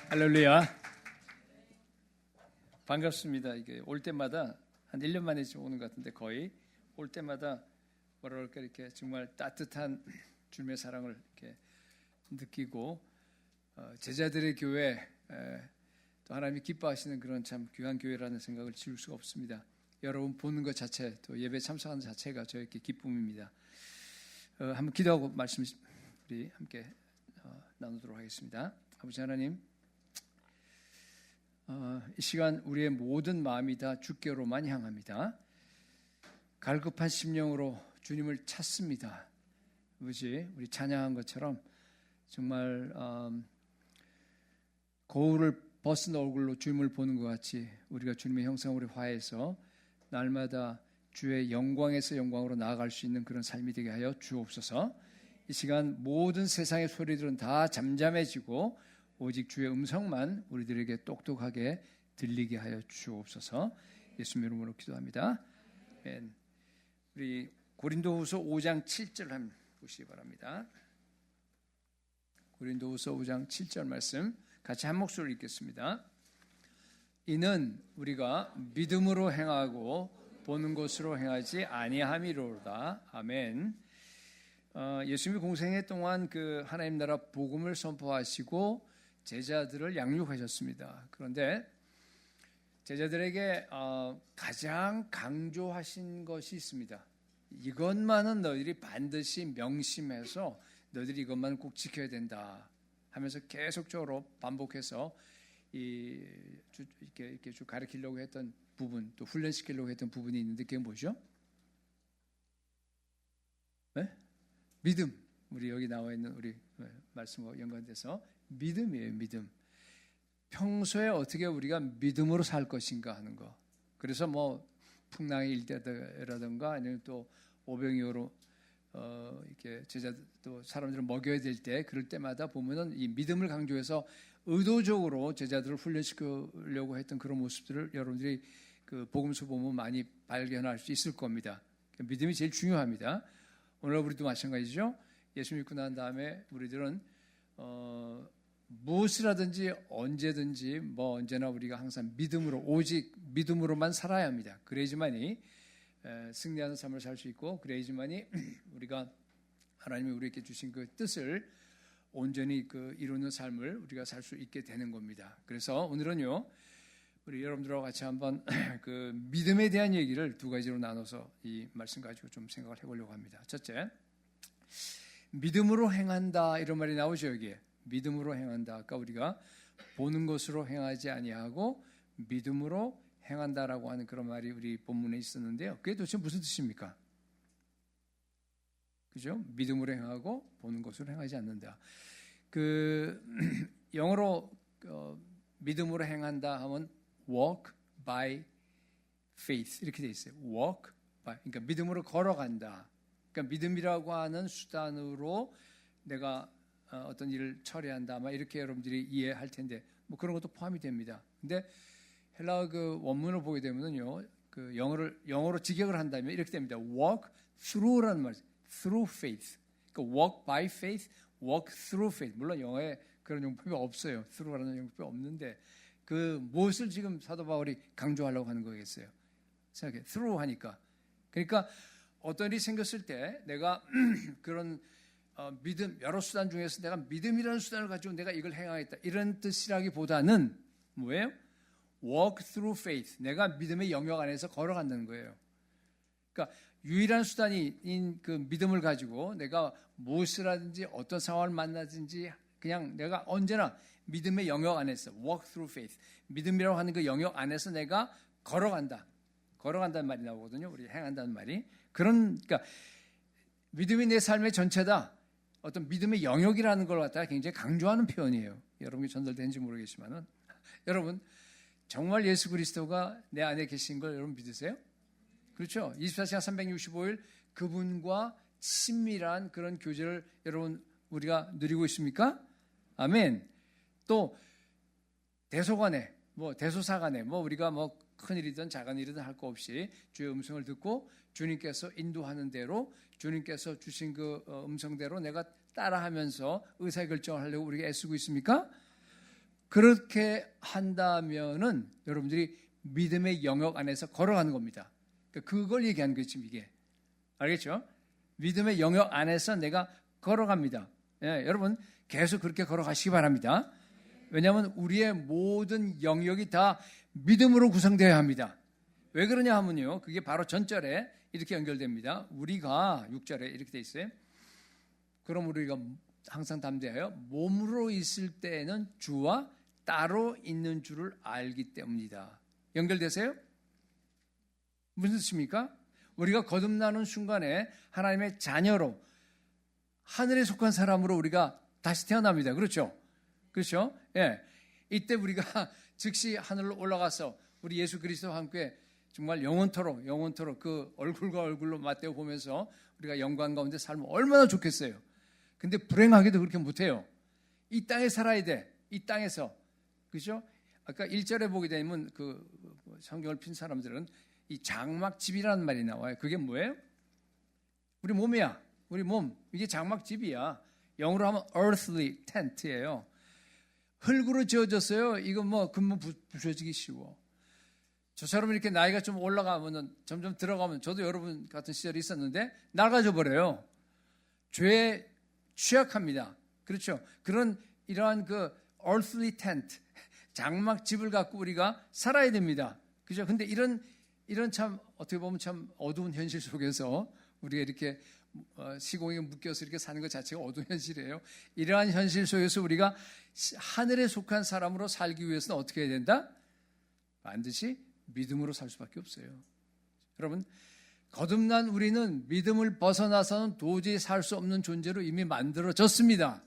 할렐루야. 반갑습니다. 이게 올 때마다 한 1년 만에 지금 오는 것 같은데 거의 올 때마다 뭐라 그럴까 이렇게 정말 따뜻한 주님의 사랑을 이렇게 느끼고 제자들의 교회 또 하나님이 기뻐하시는 그런 참 귀한 교회라는 생각을 지울 수가 없습니다. 여러분 보는 것 자체 또 예배 참석하는 자체가 저에게 기쁨입니다. 한번 기도하고 말씀 우리 함께 나누도록 하겠습니다. 아버지 하나님, 이 시간 우리의 모든 마음이 다 주께로만 향합니다. 갈급한 심령으로 주님을 찾습니다. 아버지, 우리 찬양한 것처럼 정말 거울을 벗은 얼굴로 주님을 보는 것 같이 우리가 주님의 형상으로 화해해서 날마다 주의 영광에서 영광으로 나아갈 수 있는 그런 삶이 되게 하여 주옵소서. 이 시간 모든 세상의 소리들은 다 잠잠해지고 오직 주의 음성만 우리들에게 똑똑하게 들리게 하여 주옵소서. 예수님 이름으로 기도합니다. 아멘. 우리 고린도후서 5장 7절 한번 보시기 바랍니다. 고린도후서 5장 7절 말씀 같이 한 목소리로 읽겠습니다. 이는 우리가 믿음으로 행하고 보는 것으로 행하지 아니함이로다. 아멘. 예수님이 공생애 동안 그 하나님 나라 복음을 선포하시고 제자들을 양육하셨습니다. 그런데 제자들에게 가장 강조하신 것이 있습니다. 이것만은 너희들이 반드시 명심해서 너희들이 이것만은 꼭 지켜야 된다 하면서 계속적으로 반복해서 이렇게 쭉 가르치려고 했던 부분, 또 훈련시키려고 했던 부분이 있는데 그게 뭐죠? 네? 믿음. 우리 여기 나와 있는 우리 말씀과 연관돼서 믿음이에요. 믿음. 평소에 어떻게 우리가 믿음으로 살 것인가 하는 거. 그래서 뭐 풍랑이 일 때라든가 아니면 또 오병이어로 이렇게 제자들 또 사람들을 먹여야 될 때 그럴 때마다 보면은 이 믿음을 강조해서 의도적으로 제자들을 훈련시키려고 했던 그런 모습들을 여러분들이 그 복음서 보면 많이 발견할 수 있을 겁니다. 믿음이 제일 중요합니다. 오늘 우리도 마찬가지죠. 예수 믿고 난 다음에 우리들은 무엇을 하든지 언제든지 뭐 언제나 우리가 항상 믿음으로 오직 믿음으로만 살아야 합니다. 그래야지만이 승리하는 삶을 살 수 있고 그래야지만이 우리가 하나님이 우리에게 주신 그 뜻을 온전히 그 이루는 삶을 우리가 살 수 있게 되는 겁니다. 그래서 오늘은요 우리 여러분들하고 같이 한번 그 믿음에 대한 얘기를 두 가지로 나눠서 이 말씀 가지고 좀 생각을 해보려고 합니다. 첫째, 믿음으로 행한다 이런 말이 나오죠. 여기에 믿음으로 행한다. 아까 우리가 보는 것으로 행하지 아니하고 믿음으로 행한다라고 하는 그런 말이 우리 본문에 있었는데요. 그게 도대체 무슨 뜻입니까? 그죠? 믿음으로 행하고 보는 것으로 행하지 않는다. 그 영어로 믿음으로 행한다 하면 walk by faith 이렇게 돼 있어요. walk by 그러니까 믿음으로 걸어간다. 그러니까 믿음이라고 하는 수단으로 내가 어떤 일을 처리한다. 아마 이렇게 여러분들이 이해할 텐데 뭐 그런 것도 포함이 됩니다. 근데 헬라어 그 원문을 보게 되면요, 그 영어로 직역을 한다면 이렇게 됩니다. walk through라는 말, through faith. 그러니까 walk by faith, walk through faith. 물론 영어에 그런 용법이 없어요. through라는 용법이 없는데 그 무엇을 지금 사도 바울이 강조하려고 하는 거겠어요? 생각해, through 하니까. 그러니까 어떤 일이 생겼을 때 내가 그런 믿음 여러 수단 중에서 내가 믿음이라는 수단을 가지고 내가 이걸 행하겠다 이런 뜻이라기보다는 뭐예요? walk through faith. 내가 믿음의 영역 안에서 걸어간다는 거예요. 그러니까 유일한 수단인 그 믿음을 가지고 내가 무엇을 하든지 어떤 상황을 만나든지 그냥 내가 언제나 믿음의 영역 안에서 walk through faith. 믿음이라고 하는 그 영역 안에서 내가 걸어간다는 말이 나오거든요. 우리 행한다는 말이. 그러니까 믿음이 내 삶의 전체다. 어떤 믿음의 영역이라는 걸 갖다가 굉장히 강조하는 표현이에요. 여러분이 전달되는지 모르겠지만은 여러분 정말 예수 그리스도가 내 안에 계신 걸 여러분 믿으세요? 그렇죠? 24시간 365일 그분과 친밀한 그런 교제를 여러분 우리가 누리고 있습니까? 아멘. 또 대소간에 대소사간에 우리가 큰 일이든 작은 일이든 할 거 없이 주의 음성을 듣고 주님께서 인도하는 대로 주님께서 주신 그 음성대로 내가 따라하면서 의사결정을 하려고 우리가 애쓰고 있습니까? 그렇게 한다면은 여러분들이 믿음의 영역 안에서 걸어가는 겁니다. 그걸 얘기하는 거예요, 지금 이게. 알겠죠? 믿음의 영역 안에서 내가 걸어갑니다. 예, 여러분 계속 그렇게 걸어가시기 바랍니다. 왜냐하면 우리의 모든 영역이 다 믿음으로 구성되어야 합니다. 왜 그러냐 하면요, 그게 바로 전절에 이렇게 연결됩니다. 우리가 6절에 이렇게 돼 있어요. 그럼 우리가 항상 담대하여 몸으로 있을 때에는 주와 따로 있는 줄을 알기 때문이다. 연결되세요? 무슨 뜻입니까? 우리가 거듭나는 순간에 하나님의 자녀로 하늘에 속한 사람으로 우리가 다시 태어납니다. 그렇죠? 그렇죠? 예. 이때 우리가 즉시 하늘로 올라가서 우리 예수 그리스도와 함께 정말 영원토록 그 얼굴과 얼굴로 맞대어 보면서 우리가 영광 가운데 살면 얼마나 좋겠어요. 근데 불행하게도 그렇게 못해요. 이 땅에 살아야 돼. 이 땅에서. 그죠? 아까 1절에 보게 되면 그 성경을 핀 사람들은 이 장막집이라는 말이 나와요. 그게 뭐예요? 우리 몸이야. 우리 몸. 이게 장막집이야. 영어로 하면 earthly tent예요. 흙으로 지어졌어요. 이거 뭐 금방 부서지기 쉬워. 저처럼 이렇게 나이가 좀 올라가면은 점점 들어가면 저도 여러분 같은 시절이 있었는데 낡아져 버려요. 죄에 취약합니다. 그렇죠? 이러한 그 earthly tent, 장막집을 갖고 우리가 살아야 됩니다. 그죠? 근데 이런 참 어떻게 보면 참 어두운 현실 속에서 우리가 이렇게 시공에 묶여서 이렇게 사는 것 자체가 어두운 현실이에요. 이러한 현실 속에서 우리가 하늘에 속한 사람으로 살기 위해서는 어떻게 해야 된다? 반드시 믿음으로 살 수밖에 없어요. 여러분, 거듭난 우리는 믿음을 벗어나서는 도저히 살 수 없는 존재로 이미 만들어졌습니다.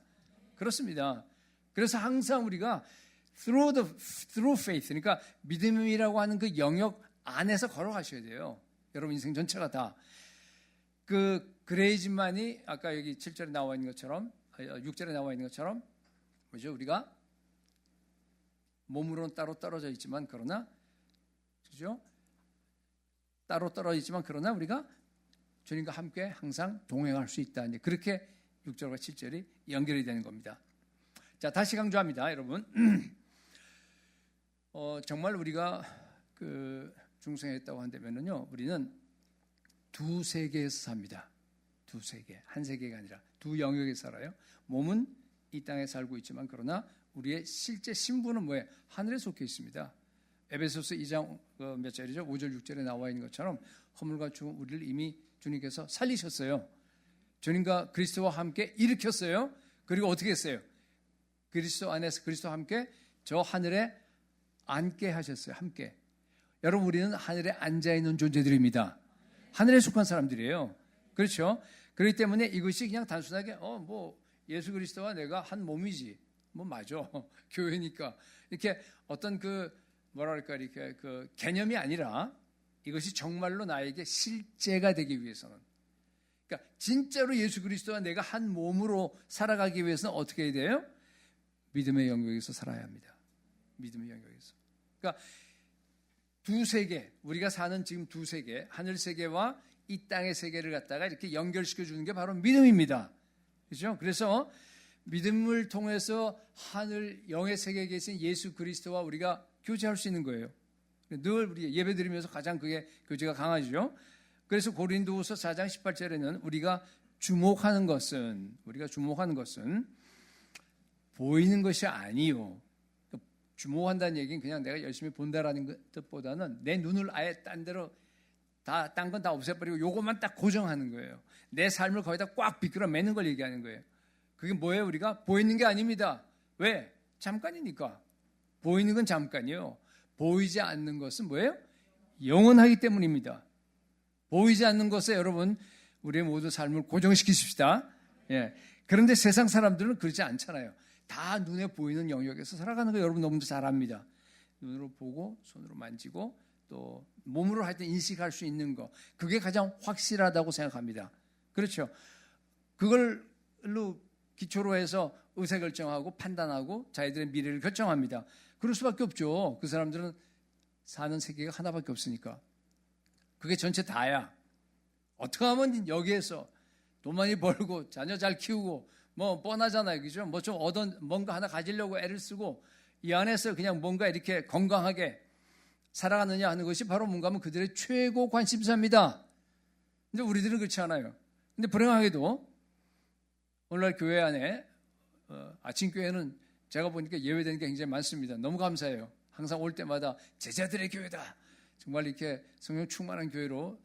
그렇습니다. 그래서 항상 우리가 through faith, 그러니까 믿음이라고 하는 그 영역 안에서 걸어가셔야 돼요. 여러분 인생 전체가 다. 그레이즈만이 아까 여기 7절에 나와 있는 것처럼, 6절에 나와 있는 것처럼, 뭐죠? 우리가 몸으로는 따로 떨어져 있지만, 그러나, 그죠? 따로 떨어져 있지만, 그러나 우리가 주님과 함께 항상 동행할 수 있다. 그렇게 6절과 7절이 연결이 되는 겁니다. 자, 다시 강조합니다, 여러분. 정말 우리가 중생했다고 한다면요, 우리는 두 세계에서 삽니다. 두 세계, 한 세계가 아니라 두 영역에 살아요. 몸은 이 땅에 살고 있지만 그러나 우리의 실제 신분은 뭐예요? 하늘에 속해 있습니다. 에베소서 2장 몇 절이죠? 5절 6절에 나와 있는 것처럼 허물과 죽음 우리를 이미 주님께서 살리셨어요. 주님과 그리스도와 함께 일으켰어요. 그리고 어떻게 했어요? 그리스도 안에서 그리스도와 함께 저 하늘에 앉게 하셨어요. 함께. 여러분 우리는 하늘에 앉아있는 존재들입니다. 하늘에 속한 사람들이에요. 그렇죠? 그렇기 때문에 이것이 그냥 단순하게 예수 그리스도와 내가 한 몸이지. 맞아. 교회니까. 이렇게 어떤 이렇게 개념이 아니라 이것이 정말로 나에게 실제가 되기 위해서는, 그러니까 진짜로 예수 그리스도와 내가 한 몸으로 살아가기 위해서는 어떻게 해야 돼요? 믿음의 영역에서 살아야 합니다. 믿음의 영역에서. 그러니까 두 세계, 우리가 사는 지금 두 세계, 하늘 세계와 이 땅의 세계를 갖다가 이렇게 연결시켜 주는 게 바로 믿음입니다. 그렇죠? 그래서 믿음을 통해서 하늘 영의 세계에 계신 예수 그리스도와 우리가 교제할 수 있는 거예요. 늘 우리 예배 드리면서 가장 그게 교제가 강하죠. 그래서 고린도후서 4장 18절에는 우리가 주목하는 것은 보이는 것이 아니요. 주목한다는 얘기는 그냥 내가 열심히 본다라는 뜻보다는 내 눈을 아예 딴 건 다 없애버리고 요것만 딱 고정하는 거예요. 내 삶을 거기다 꽉 비틀어 매는 걸 얘기하는 거예요. 그게 뭐예요? 우리가 보이는 게 아닙니다. 왜? 잠깐이니까. 보이는 건 잠깐이요. 보이지 않는 것은 뭐예요? 영원하기 때문입니다. 보이지 않는 것에 여러분 우리의 모든 삶을 고정시키십시다. 예. 그런데 세상 사람들은 그렇지 않잖아요. 다 눈에 보이는 영역에서 살아가는 거 여러분 너무 잘 압니다. 눈으로 보고 손으로 만지고 또 몸으로 할 때 인식할 수 있는 거, 그게 가장 확실하다고 생각합니다. 그렇죠? 그걸로 기초로 해서 의사결정하고 판단하고 자기들의 미래를 결정합니다. 그럴 수밖에 없죠. 그 사람들은 사는 세계가 하나밖에 없으니까. 그게 전체 다야. 어떻게 하면 여기에서 돈 많이 벌고 자녀 잘 키우고 뻔하잖아요. 그죠? 좀 뭔가 하나 가지려고 애를 쓰고 이 안에서 그냥 뭔가 이렇게 건강하게 살아가느냐 하는 것이 바로 뭔가 하면 그들의 최고 관심사입니다. 근데 우리들은 그렇지 않아요. 근데 불행하게도 오늘날 교회 안에 아침 교회는 제가 보니까 예외되는 게 굉장히 많습니다. 너무 감사해요. 항상 올 때마다 제자들의 교회다. 정말 이렇게 성령 충만한 교회로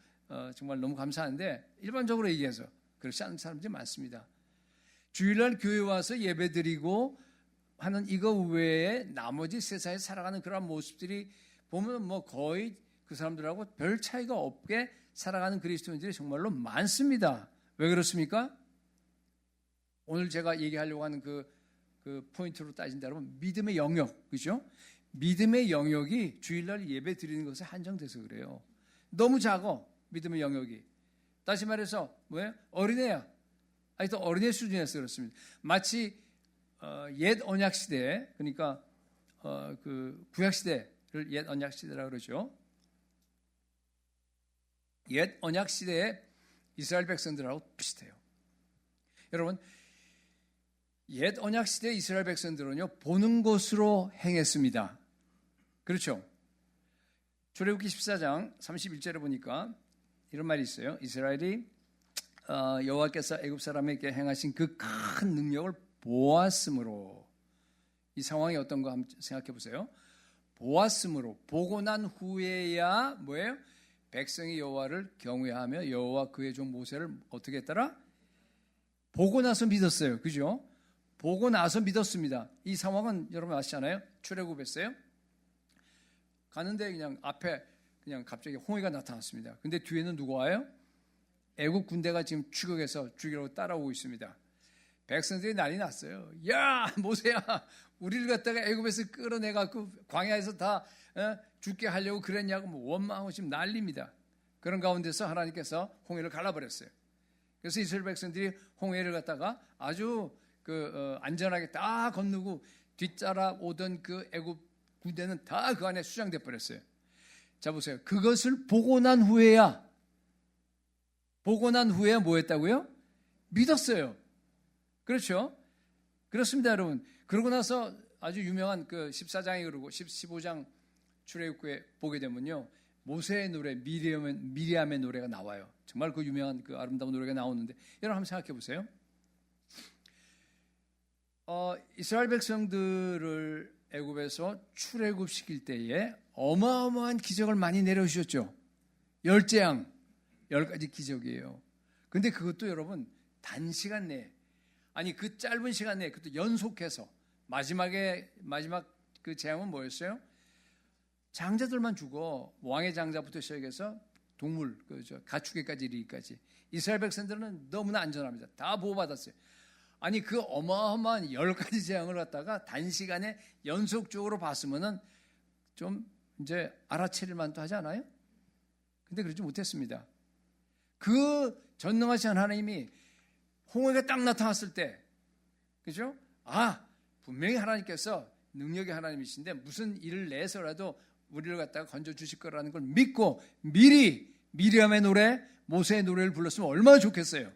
정말 너무 감사한데 일반적으로 얘기해서 그렇지 않은 사람들이 많습니다. 주일날 교회 와서 예배드리고 하는 이거 외에 나머지 세상에 살아가는 그런 모습들이 보면 뭐 거의 그 사람들하고 별 차이가 없게 살아가는 그리스도인들이 정말로 많습니다. 왜 그렇습니까? 오늘 제가 얘기하려고 하는 그 포인트로 따진다면 믿음의 영역, 그죠? 믿음의 영역이 주일날 예배 드리는 것에 한정돼서 그래요. 너무 작아, 믿음의 영역이. 다시 말해서 뭐예요? 어린애야. 아직도 어린애 수준에서 그렇습니다. 마치 옛 언약 시대, 그러니까 그 구약 시대를 옛 언약 시대라고 그러죠. 옛 언약 시대의 이스라엘 백성들하고 비슷해요. 여러분, 옛 언약 시대 이스라엘 백성들은요, 보는 것으로 행했습니다. 그렇죠? 출애굽기 14장 31절에 보니까 이런 말이 있어요. 이스라엘이 여호와께서 애굽 사람에게 행하신 그 큰 능력을 보았으므로, 이 상황이 어떤가 한번 생각해 보세요. 보았으므로, 보고 난 후에야 뭐예요? 백성이 여호와를 경외하며 여호와 그의 종 모세를 어떻게 했더라? 보고 나서 믿었어요. 그죠? 보고 나서 믿었습니다. 이 상황은 여러분 아시잖아요. 출애굽했어요. 가는데 그냥 앞에 그냥 갑자기 홍해가 나타났습니다. 근데 뒤에는 누가 와요? 애국 군대가 지금 추격해서 죽이려고 따라오고 있습니다. 백성들이 난리 났어요. 야, 모세야, 우리를 갖다가 애굽에서 끌어내갖고 광야에서 다 죽게 하려고 그랬냐고 뭐 원망하고 지금 난립니다. 그런 가운데서 하나님께서 홍해를 갈라버렸어요. 그래서 이스라엘 백성들이 홍해를 갖다가 아주 안전하게 다 건너고 뒤따라 오던 그 애굽 군대는 다 그 안에 수장돼 버렸어요. 자 보세요. 그것을 보고 난 후에야 뭐 했다고요? 믿었어요. 그렇죠? 그렇습니다, 여러분. 그러고 나서 아주 유명한 그 14장이 그러고 15장 출애굽기에 보게 되면요. 모세의 노래, 미리암의 노래가 나와요. 정말 그 유명한 그 아름다운 노래가 나오는데 여러분 한번 생각해 보세요. 이스라엘 백성들을 애굽에서 출애굽시킬 때에 어마어마한 기적을 많이 내려주셨죠. 열재앙, 10가지 기적이에요. 근데 그것도 여러분 단시간 내에, 아니 그 짧은 시간 내에 그것도 연속해서 마지막 그 재앙은 뭐였어요? 장자들만 죽어. 왕의 장자부터 시작해서 동물, 가축에까지 이르기까지. 이스라엘 백성들은 너무나 안전합니다. 다 보호받았어요. 아니 그 어마어마한 10가지 재앙을 갖다가 단시간에 연속적으로 봤으면은 좀 이제 알아채릴 만도 하지 않아요? 근데 그러지 못했습니다. 그 전능하신 하나님이 홍해가 딱 나타났을 때, 그죠? 분명히 하나님께서 능력의 하나님이신데 무슨 일을 내서라도 우리를 갖다가 건져주실 거라는 걸 믿고 미리 미리암의 노래, 모세의 노래를 불렀으면 얼마나 좋겠어요.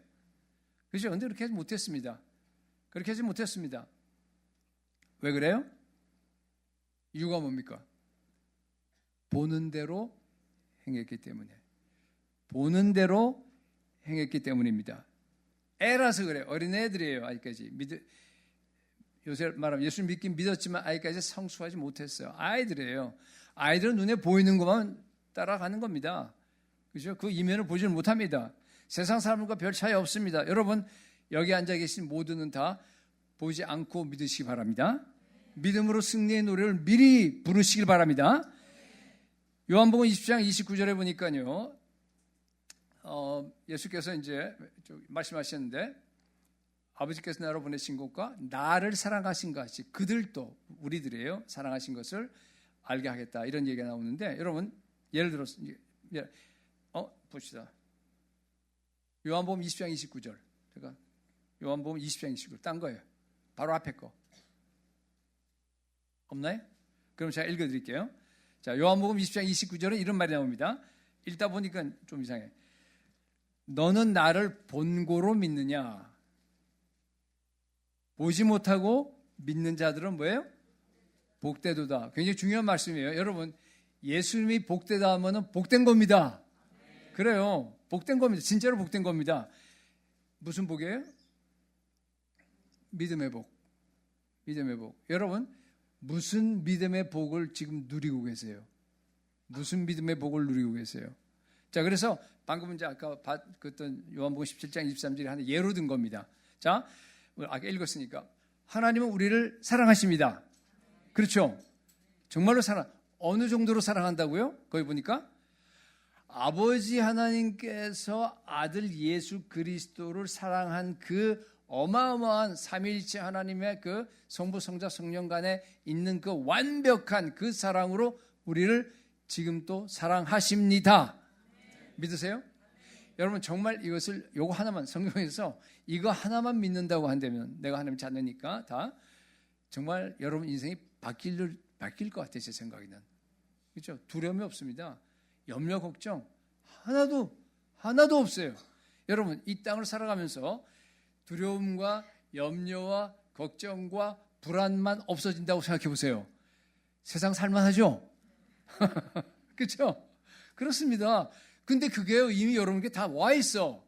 그죠? 근데 그렇게 하지 못했습니다. 그렇게 하지 못했습니다. 왜 그래요? 이유가 뭡니까? 보는 대로 행했기 때문에. 보는 대로 행했기 때문입니다. 애라서 그래요. 어린애들이에요. 아직까지. 요새 말하면 예수 믿긴 믿었지만 아직까지 성숙하지 못했어요. 아이들이에요. 아이들은 눈에 보이는 것만 따라가는 겁니다. 그죠? 그 이면을 보지를 못합니다. 세상 사람과 별 차이 없습니다. 여러분 여기 앉아 계신 모두는 다 보지 않고 믿으시기 바랍니다. 믿음으로 승리의 노래를 미리 부르시길 바랍니다. 요한복음 20장 29절에 보니까요. 예수께서 이제 말씀하셨는데 아버지께서 나를 보내신 것과 나를 사랑하신 것 같이 그들도 우리들이에요. 사랑하신 것을 알게 하겠다. 이런 얘기가 나오는데 여러분 예를 들어서 봅시다. 요한복음 20장 29절. 제가 요한복음 20장 29절 딴 거예요. 바로 앞에 거. 없나요? 그럼 제가 읽어드릴게요. 자, 요한복음 20장 29절에 이런 말이 나옵니다. 읽다 보니까 좀 이상해. 너는 나를 본고로 믿느냐? 보지 못하고 믿는 자들은 뭐예요? 복되도다. 굉장히 중요한 말씀이에요. 여러분, 예수님이 복되다 하면은 복된 겁니다. 그래요. 복된 겁니다. 진짜로 복된 겁니다. 무슨 복이에요? 믿음의 복. 믿음의 복. 여러분, 무슨 믿음의 복을 지금 누리고 계세요? 무슨 믿음의 복을 누리고 계세요? 자, 그래서 방금 이제 아까 봤던 요한복음 17장 23절에 하는 예로 든 겁니다. 자, 아까 읽었으니까 하나님은 우리를 사랑하십니다. 그렇죠? 정말로 어느 정도로 사랑한다고요? 거기 보니까 아버지 하나님께서 아들 예수 그리스도를 사랑한 그 어마어마한 삼위일체 하나님의 그 성부, 성자, 성령 간에 있는 그 완벽한 그 사랑으로 우리를 지금 또 사랑하십니다. 믿으세요? 여러분 정말 이것을 요거 하나만 성경에서 이거 하나만 믿는다고 한다면 내가 하나님 자녀니까 다 정말 여러분 인생이 바뀔 것 같아요. 제 생각에는. 그렇죠? 두려움이 없습니다. 염려 걱정 하나도 없어요. 여러분 이 땅을 살아가면서 두려움과 염려와 걱정과 불안만 없어진다고 생각해 보세요. 세상 살만하죠? 그렇죠? 그렇습니다. 근데 그게요 이미 여러분께 다 와 있어.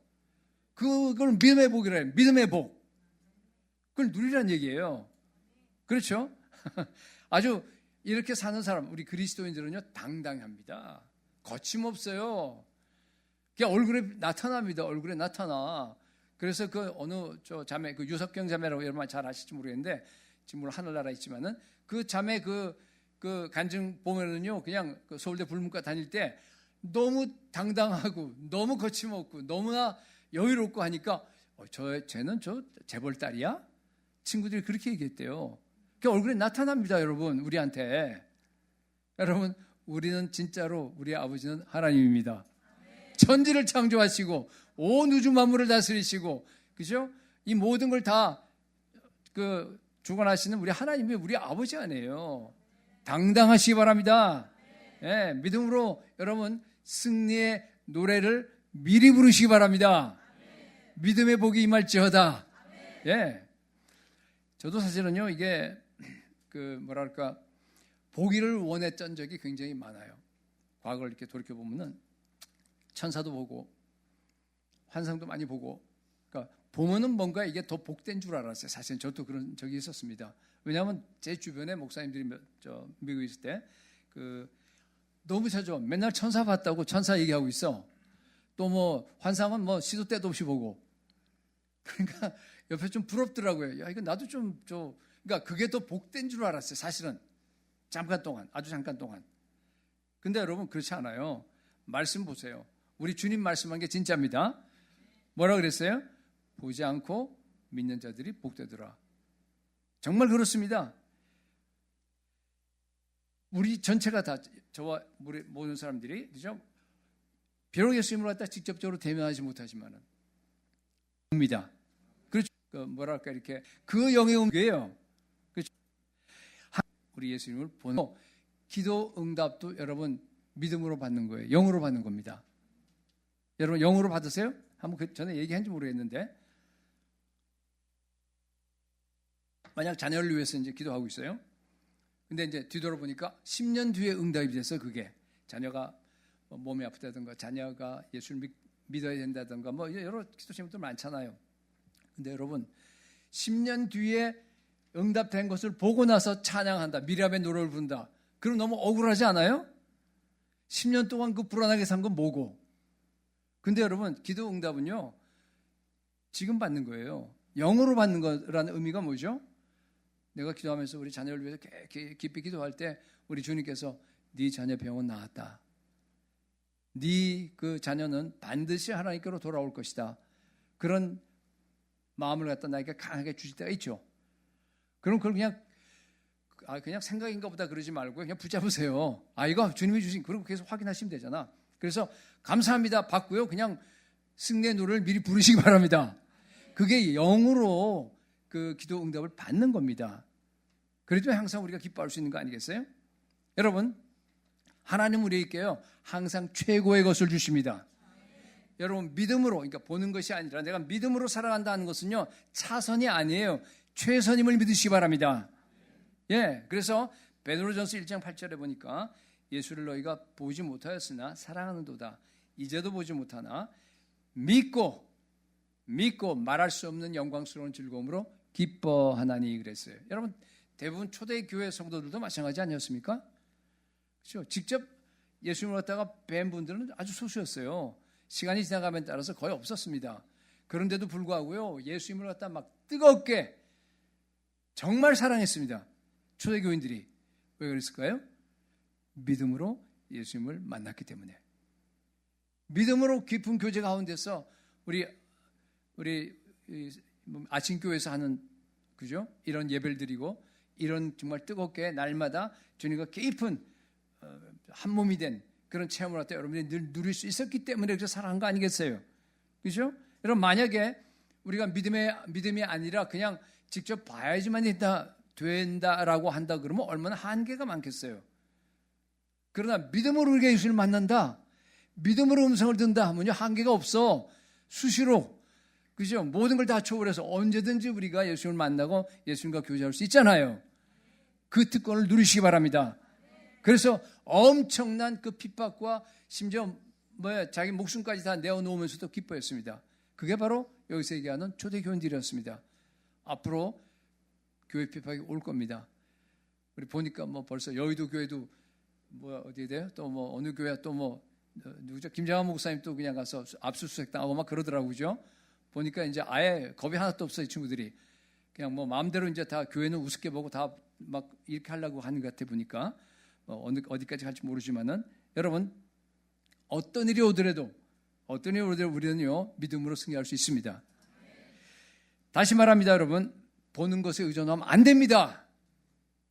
그걸 믿음의 복이래요. 믿음의 복. 그걸 누리란 얘기예요. 그렇죠? 아주 이렇게 사는 사람, 우리 그리스도인들은요 당당합니다. 거침없어요. 그냥 얼굴에 나타납니다. 얼굴에 나타나. 그래서 그 어느 저 자매, 그 유석경 자매라고 여러분 잘 아실지 모르겠는데 지금 물론 하늘나라에 있지만은 그 자매 그 간증 보면은요 그냥 그 서울대 불문과 다닐 때 너무 당당하고 너무 거침없고 너무나 여유롭고 하니까 쟤는 저 재벌 딸이야? 친구들이 그렇게 얘기했대요. 그 얼굴에 나타납니다, 여러분. 우리한테. 여러분, 우리는 진짜로 우리 아버지는 하나님입니다. 천지를 창조하시고 온 우주 만물을 다스리시고, 그죠? 이 모든 걸 다 주관하시는 우리 하나님이 우리 아버지 아니에요. 당당하시기 바랍니다. 예, 믿음으로 여러분 승리의 노래를 미리 부르시기 바랍니다. 믿음의 복이 임할지어다. 예, 저도 사실은요 이게 보기를 원했던 적이 굉장히 많아요. 과거를 이렇게 돌이켜 보면은 천사도 보고 환상도 많이 보고, 그러니까 보면은 뭔가 이게 더 복된 줄 알았어요. 사실 저도 그런 적이 있었습니다. 왜냐하면 제 주변에 목사님들이 미국에 있을 때 너무 자주 맨날 천사 봤다고 천사 얘기하고 있어. 또 뭐 환상은 뭐 시도 때도 없이 보고. 그러니까 옆에 좀 부럽더라고요. 야 이거 나도 그러니까 그게 더 복된 줄 알았어요. 사실은 잠깐 동안, 아주 잠깐 동안. 근데 여러분 그렇지 않아요. 말씀 보세요. 우리 주님 말씀한 게 진짜입니다. 뭐라 그랬어요? 보지 않고 믿는 자들이 복되더라. 정말 그렇습니다. 우리 전체가 다 저와 우리 모든 사람들이 그죠? 비록 예수님을 갖다 직접적으로 대면하지 못하지만은 입니다. 그렇죠? 뭐랄까 이렇게 그 영의 음계예요. 그렇죠? 우리 예수님을 보는 기도 응답도 여러분 믿음으로 받는 거예요. 영으로 받는 겁니다. 여러분 영으로 받으세요? 한번 전에 얘기한지 모르겠는데 만약 자녀를 위해서 이제 기도하고 있어요. 근데 이제 뒤돌아보니까 10년 뒤에 응답이 돼서 그게 자녀가 몸이 아프다든가 자녀가 예수를 믿어야 된다든가 뭐 여러 기도 제목들 많잖아요. 근데 여러분 10년 뒤에 응답된 것을 보고 나서 찬양한다. 미리암의 노래를 부른다. 그럼 너무 억울하지 않아요? 10년 동안 그 불안하게 산 건 뭐고? 근데 여러분 기도 응답은요 지금 받는 거예요. 영으로 받는 거라는 의미가 뭐죠? 내가 기도하면서 우리 자녀를 위해서 깊이 기도할 때 우리 주님께서 네 자녀 병은 나았다. 네 그 자녀는 반드시 하나님께로 돌아올 것이다. 그런 마음을 갖다 나에게 강하게 주실 때가 있죠. 그럼 그걸 그냥 생각인가 보다 그러지 말고 그냥 붙잡으세요. 이거 주님이 주신, 그리고 계속 확인하시면 되잖아. 그래서 감사합니다 받고요. 그냥 승리의 노래를 미리 부르시기 바랍니다. 그게 영으로 그 기도 응답을 받는 겁니다. 그래도 항상 우리가 기뻐할 수 있는 거 아니겠어요? 여러분, 하나님 우리에게요 항상 최고의 것을 주십니다. 여러분 믿음으로, 그러니까 보는 것이 아니라 내가 믿음으로 살아간다는 것은요 차선이 아니에요. 최선임을 믿으시기 바랍니다. 예, 그래서 베드로전서 1장 8절에 보니까 예수를 너희가 보지 못하였으나 사랑하는도다. 이제도 보지 못하나 믿고 말할 수 없는 영광스러운 즐거움으로 기뻐하나니 그랬어요. 여러분 대부분 초대교회 성도들도 마찬가지 아니었습니까? 그렇죠? 직접 예수님을 갖다가 뵌 분들은 아주 소수였어요. 시간이 지나가면 따라서 거의 없었습니다. 그런데도 불구하고요, 예수님을 갖다 막 뜨겁게 정말 사랑했습니다. 초대교인들이. 왜 그랬을까요? 믿음으로 예수님을 만났기 때문에. 믿음으로 깊은 교제 가운데서 우리 아침 교회에서 하는 그죠? 이런 예배를 드리고 이런 정말 뜨겁게 날마다 주님과 깊은 한 몸이 된 그런 체험을 갖다 여러분들이 늘 누릴 수 있었기 때문에 그렇게 사랑한 거 아니겠어요? 그죠? 여러분 만약에 우리가 믿음이 아니라 그냥 직접 봐야지만 된다라고 한다 그러면 얼마나 한계가 많겠어요. 그러나 믿음으로 우리가 예수를 만난다, 믿음으로 음성을 듣는다 하면요 한계가 없어. 수시로 그죠? 모든 걸 다 초월해서 언제든지 우리가 예수님을 만나고 예수님과 교제할 수 있잖아요. 그 특권을 누리시기 바랍니다. 그래서 엄청난 그 핍박과 심지어 자기 목숨까지 다 내어놓으면서도 기뻐했습니다. 그게 바로 여기서 얘기하는 초대교인들이었습니다. 앞으로 교회 핍박이 올 겁니다. 우리 보니까 벌써 여의도 교회도 어디에 돼요? 또 어느 교회 또 누구죠? 김장한 목사님 또 그냥 가서 압수수색 당하고 막 그러더라고요. 그죠? 보니까 이제 아예 겁이 하나도 없어요. 이 친구들이. 그냥 마음대로 이제 다 교회는 우습게 보고 다 막 이렇게 하려고 하는 것 같아 보니까 어디까지 갈지 모르지만은 여러분 어떤 일이 오더라도 우리는요 믿음으로 승리할 수 있습니다. 다시 말합니다, 여러분. 보는 것에 의존하면 안 됩니다.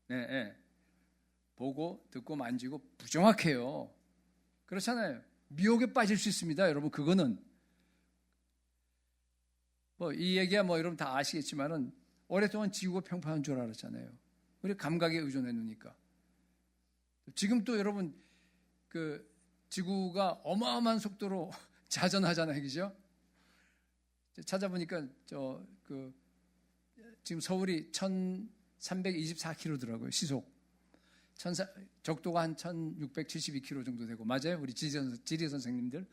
네. 보고 듣고 만지고 부정확해요. 그렇잖아요. 미혹에 빠질 수 있습니다, 여러분. 그거는 이 얘기야 여러분 다 아시겠지만은 오랫동안 지구가 평평한 줄 알았잖아요. 우리 감각에 의존해 놓으니까. 지금 또 여러분 그 지구가 어마어마한 속도로 자전하잖아요, 그죠? 찾아보니까 지금 서울이 1,324km더라고요, 시속. 적도가 한 1,672km 정도 되고, 맞아요? 우리 지리 선생님들.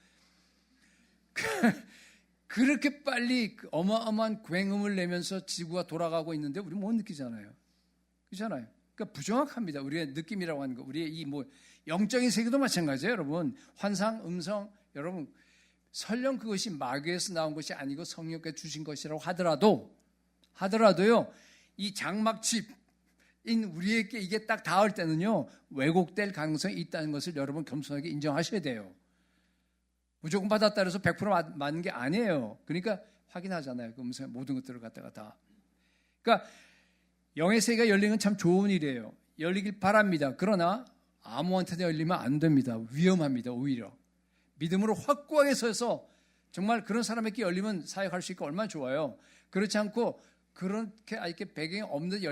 그렇게 빨리 어마어마한 굉음을 내면서 지구가 돌아가고 있는데 우리 못 느끼잖아요. 그렇잖아요. 그러니까 부정확합니다. 우리의 느낌이라고 하는 거. 우리의 이 영적인 세계도 마찬가지예요, 여러분. 환상, 음성, 여러분 설령 그것이 마귀에서 나온 것이 아니고 성령께 주신 것이라고 하더라도요. 이 장막칩인 우리에게 이게 딱 닿을 때는요. 왜곡될 가능성이 있다는 것을 여러분 겸손하게 인정하셔야 돼요. 무조건 받았다 해서 100% 맞는 게 아니에요. 그러니까 확인하잖아요. 그 음성 모든 것들을 갖다가 다. 그러니까 영의 세계가 열리는 건 참 좋은 일이에요. 열리길 바랍니다. 그러나 아무한테나 열리면 안 됩니다. 위험합니다. 오히려. 믿음으로 확고하게 서서 정말 그런 사람에게 열리면 사역할 수 있고 얼마나 좋아요. 그렇지 않고 그렇게 이렇게 배경이 없는데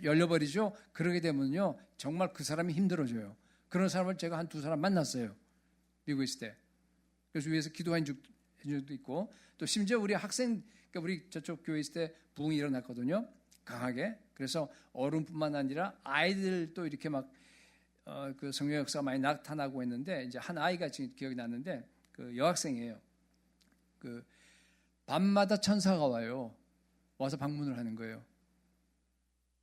열려버리죠. 그러게 되면요. 정말 그 사람이 힘들어져요. 그런 사람을 제가 한 두 사람 만났어요. 미국에 있을 때. 그래서 위에서 기도한 적도 있고 또 심지어 우리 학생, 그러니까 우리 저쪽 교회 있을 때 부흥이 일어났거든요. 강하게. 그래서 어른뿐만 아니라 아이들도 이렇게 그 성령 역사가 많이 나타나고 했는데 이제 한 아이가 지금 기억이 났는데 그 여학생이에요. 그 밤마다 천사가 와서 방문을 하는 거예요.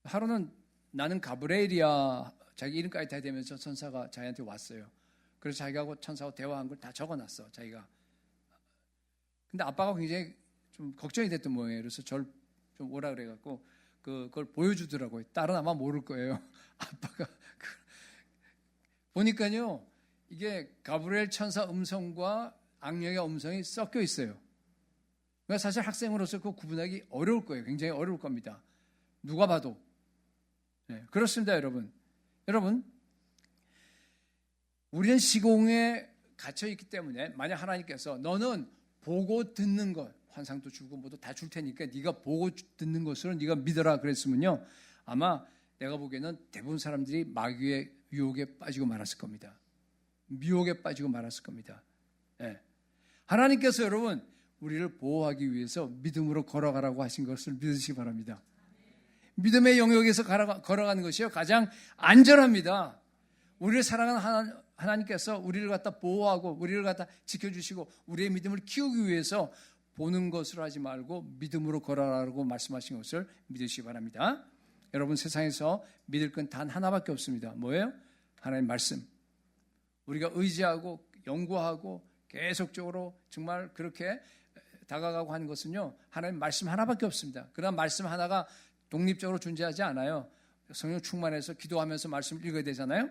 하루는 나는 가브리엘이야 자기 이름까지 다 대면서 천사가 자기한테 왔어요. 그래서 자기하고 천사하고 대화한 걸 다 적어놨어 자기가. 근데 아빠가 굉장히 좀 걱정이 됐던 모양이에요. 그래서 저를 좀 오라 그래갖고 그걸 보여주더라고요. 딸은 아마 모를 거예요. 아빠가 보니까요 이게 가브리엘 천사 음성과 악령의 음성이 섞여 있어요. 그러니까 사실 학생으로서 그거 구분하기 어려울 거예요. 굉장히 어려울 겁니다. 누가 봐도. 네, 그렇습니다, 여러분. 우리는 시공에 갇혀 있기 때문에 만약 하나님께서 너는 보고 듣는 것, 환상도 주고 뭐도 다 줄 테니까 네가 보고 듣는 것으로 네가 믿어라 그랬으면요. 아마 내가 보기에는 대부분 사람들이 마귀의 유혹에 빠지고 말았을 겁니다. 미혹에 빠지고 말았을 겁니다. 네. 하나님께서 여러분 우리를 보호하기 위해서 믿음으로 걸어가라고 하신 것을 믿으시기 바랍니다. 믿음의 영역에서 걸어가는 것이요 가장 안전합니다. 우리를 사랑하는 하나님께서 우리를 갖다 보호하고 우리를 갖다 지켜주시고 우리의 믿음을 키우기 위해서 보는 것으로 하지 말고 믿음으로 걸어라라고 말씀하신 것을 믿으시기 바랍니다. 여러분, 세상에서 믿을 건 단 하나밖에 없습니다. 뭐예요? 하나님 말씀. 우리가 의지하고 연구하고 계속적으로 정말 그렇게 다가가고 하는 것은요, 하나님 말씀 하나밖에 없습니다. 그러나 말씀 하나가 독립적으로 존재하지 않아요. 성령 충만해서 기도하면서 말씀을 읽어야 되잖아요.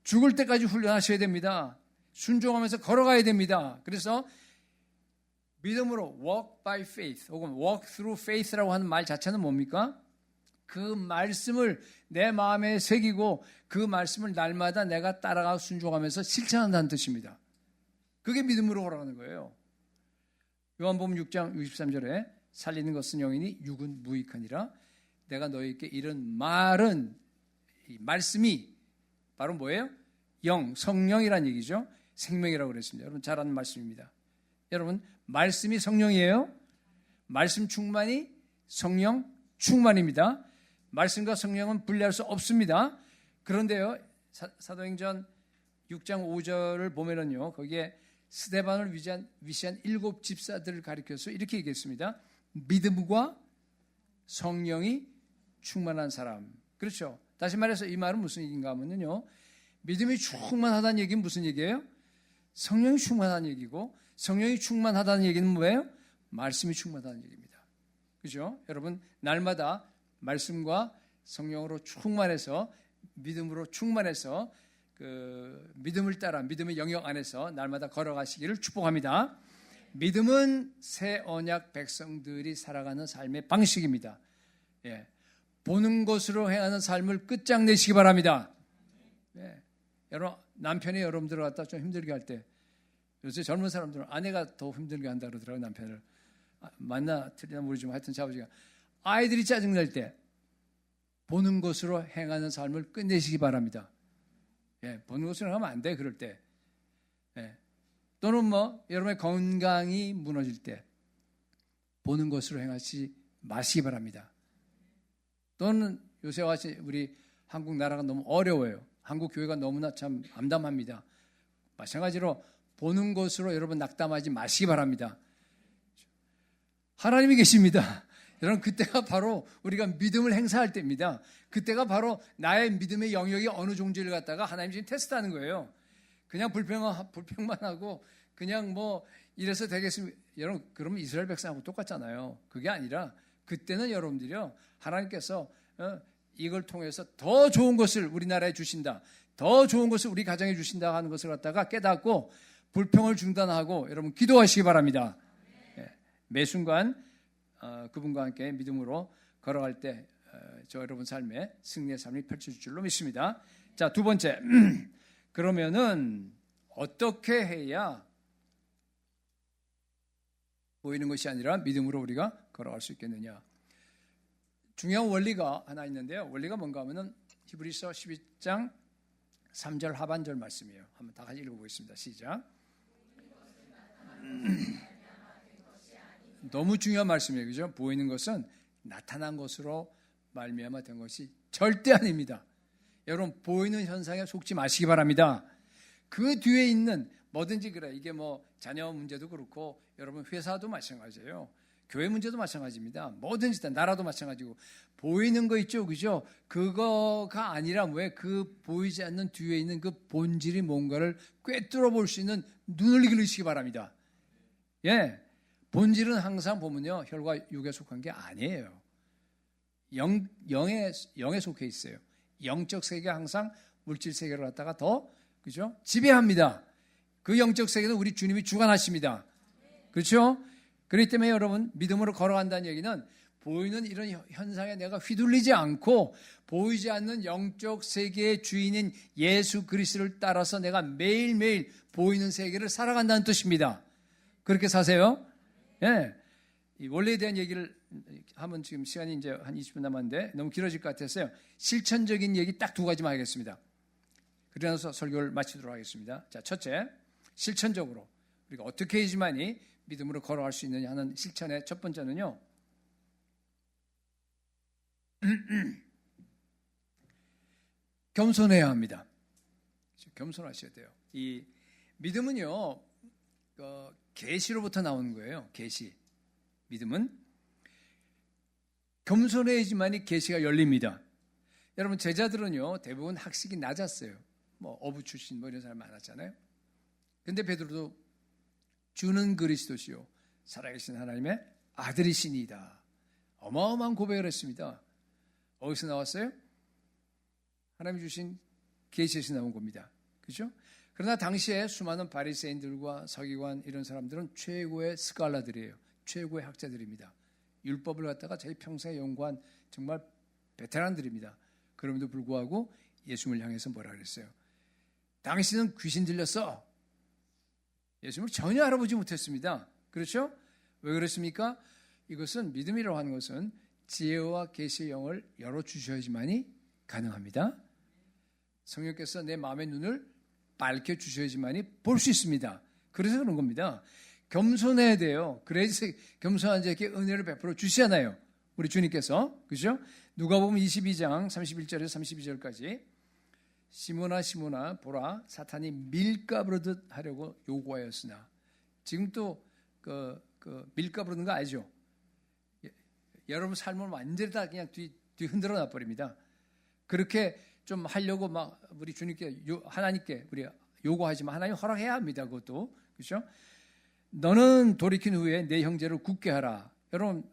죽을 때까지 훈련하셔야 됩니다. 순종하면서 걸어가야 됩니다. 그래서 믿음으로 walk by faith 혹은 walk through faith라고 하는 말 자체는 뭡니까? 그 말씀을 내 마음에 새기고 그 말씀을 날마다 내가 따라가 순종하면서 실천한다는 뜻입니다. 그게 믿음으로 걸어가는 거예요. 요한복음 6장 63절에 살리는 것은 영이니 육은 무익하니라. 내가 너희에게 이런 말은, 이 말씀이 바로 뭐예요? 영, 성령이란 얘기죠. 생명이라고 그랬습니다. 여러분 잘 아는 말씀입니다. 여러분, 말씀이 성령이에요. 말씀 충만이 성령 충만입니다. 말씀과 성령은 분리할 수 없습니다. 그런데요, 사도행전 6장 5절을 보면은요, 거기에 스데반을 위시한 7 집사들을 가리켜서 이렇게 얘기했습니다. 믿음과 성령이 충만한 사람. 그렇죠. 다시 말해서 이 말은 무슨 얘기인가 하면요, 믿음이 충만하다는 얘기는 무슨 얘기예요? 성령이 충만하다는 얘기고, 성령이 충만하다는 얘기는 뭐예요? 말씀이 충만하다는 얘기입니다. 그죠? 여러분, 날마다 말씀과 성령으로 충만해서, 믿음으로 충만해서 그 믿음을 따라 믿음의 영역 안에서 날마다 걸어가시기를 축복합니다. 믿음은 새 언약 백성들이 살아가는 삶의 방식입니다. 예. 보는 것으로 행하는 삶을 끝장내시기 바랍니다. 예. 여러분, 남편이 여러분들을 갖다 좀 힘들게 할 때, 요새 젊은 사람들은 아내가 더 힘들게 한다 그러더라고요. 남편을 맞나 틀리나 모르지만 하여튼 아버지가 아이들이 짜증날 때 보는 것으로 행하는 삶을 끝내시기 바랍니다. 예, 보는 것으로 하면 안 돼. 그럴 때. 예. 또는 뭐 여러분의 건강이 무너질 때 보는 것으로 행하지 마시기 바랍니다. 또는 요새와 같이 우리 한국 나라가 너무 어려워요. 한국 교회가 너무나 참 암담합니다. 마찬가지로 보는 것으로 여러분 낙담하지 마시기 바랍니다. 하나님이 계십니다. 여러분, 그때가 바로 우리가 믿음을 행사할 때입니다. 그때가 바로 나의 믿음의 영역이 어느 종지를 갖다가 하나님 지금 테스트하는 거예요. 그냥 불평만 하고 그냥 뭐 이래서 되겠습니다. 여러분, 그러면 이스라엘 백성하고 똑같잖아요. 그게 아니라 그때는 여러분들이요, 하나님께서 이걸 통해서 더 좋은 것을 우리나라에 주신다, 더 좋은 것을 우리 가정에 주신다 하는 것을 갖다가 깨닫고 불평을 중단하고 여러분 기도하시기 바랍니다. 매 순간 그분과 함께 믿음으로 걸어갈 때 저 여러분 삶에 승리의 삶이 펼쳐질 줄로 믿습니다. 자, 두 번째, 그러면은 어떻게 해야 보이는 것이 아니라 믿음으로 우리가 걸어갈 수 있겠느냐? 중요한 원리가 하나 있는데요. 원리가 뭔가 하면은 히브리서 12장 3절 하반절 말씀이에요. 한번 다 같이 읽어보겠습니다. 시작. 너무 중요한 말씀이에요. 그죠? 보이는 것은 나타난 것으로 말미암아 된 것이 절대 아닙니다. 여러분, 보이는 현상에 속지 마시기 바랍니다. 그 뒤에 있는 뭐든지 그래. 이게 뭐 자녀 문제도 그렇고 여러분 회사도 마찬가지예요. 교회 문제도 마찬가지입니다. 뭐든지 다 나라도 마찬가지고 보이는 거 있죠. 그죠? 그거가 아니라 왜 그 보이지 않는 뒤에 있는 그 본질이 뭔가를 꿰뚫어 볼 수 있는 눈을 기르시기 바랍니다. 예. 본질은 항상 보면요, 혈과 육에 속한 게 아니에요. 영에 속해 있어요. 영적 세계가 항상 물질 세계를 갖다가 더, 그죠? 지배합니다. 그 영적 세계는 우리 주님이 주관하십니다. 그렇죠? 그렇기 때문에 여러분, 믿음으로 걸어간다는 얘기는 보이는 이런 현상에 내가 휘둘리지 않고 보이지 않는 영적 세계의 주인인 예수 그리스도를 따라서 내가 매일매일 보이는 세계를 살아간다는 뜻입니다. 그렇게 사세요. 예. 이 원리에 대한 얘기를 하면 지금 시간이 이제 한 20분 남았는데 너무 길어질 것 같아서요. 실천적인 얘기 딱 두 가지만 하겠습니다. 그러면서 설교를 마치도록 하겠습니다. 자, 첫째, 실천적으로 우리가 어떻게 해야지만이 믿음으로 걸어갈 수 있느냐 하는 실천의 첫 번째는요, 겸손해야 합니다. 겸손하셔야 돼요. 이 믿음은요, 계시로부터 나오는 거예요. 계시. 믿음은 겸손해야지만이 계시가 열립니다. 여러분, 제자들은요 대부분 학식이 낮았어요. 뭐 어부 출신 뭐 이런 사람 많았잖아요. 근데 베드로도 주는 그리스도시요 살아계신 하나님의 아들이시니이다. 어마어마한 고백을 했습니다. 어디서 나왔어요? 하나님이 주신 계시에서 나온 겁니다. 그렇죠? 그러나 당시에 수많은 바리새인들과 서기관 이런 사람들은 최고의 스칼라들이에요. 최고의 학자들입니다. 율법을 갖다가 자기 평생에 연구한 정말 베테랑들입니다. 그럼에도 불구하고 예수님을 향해서 뭐라 그랬어요? 당신은 귀신 들렸어. 예수님을 전혀 알아보지 못했습니다. 그렇죠? 왜 그렇습니까? 이것은 믿음이라고 하는 것은 지혜와 계시의 영을 열어주셔야지만이 가능합니다. 성령께서 내 마음의 눈을 밝혀주셔야지만이 볼 수 있습니다. 그래서 그런 겁니다. 겸손해야 돼요. 그래서 겸손한 자에게 은혜를 베풀어 주시잖아요. 우리 주님께서. 그죠? 누가복음 22장 31절에서 32절까지 시몬아 시몬아 보라 사탄이 밀가부르듯 하려고 요구하였으나 지금 또 밀가 부르는 거 알죠? 여러분 삶을 완전히 다 그냥 뒤 흔들어 놔버립니다. 그렇게 좀 하려고 막 우리 주님께 하나님께 우리 요구하지만 하나님 허락해야 합니다. 그것도 그렇죠? 너는 돌이킨 후에 내 형제를 굳게 하라. 여러분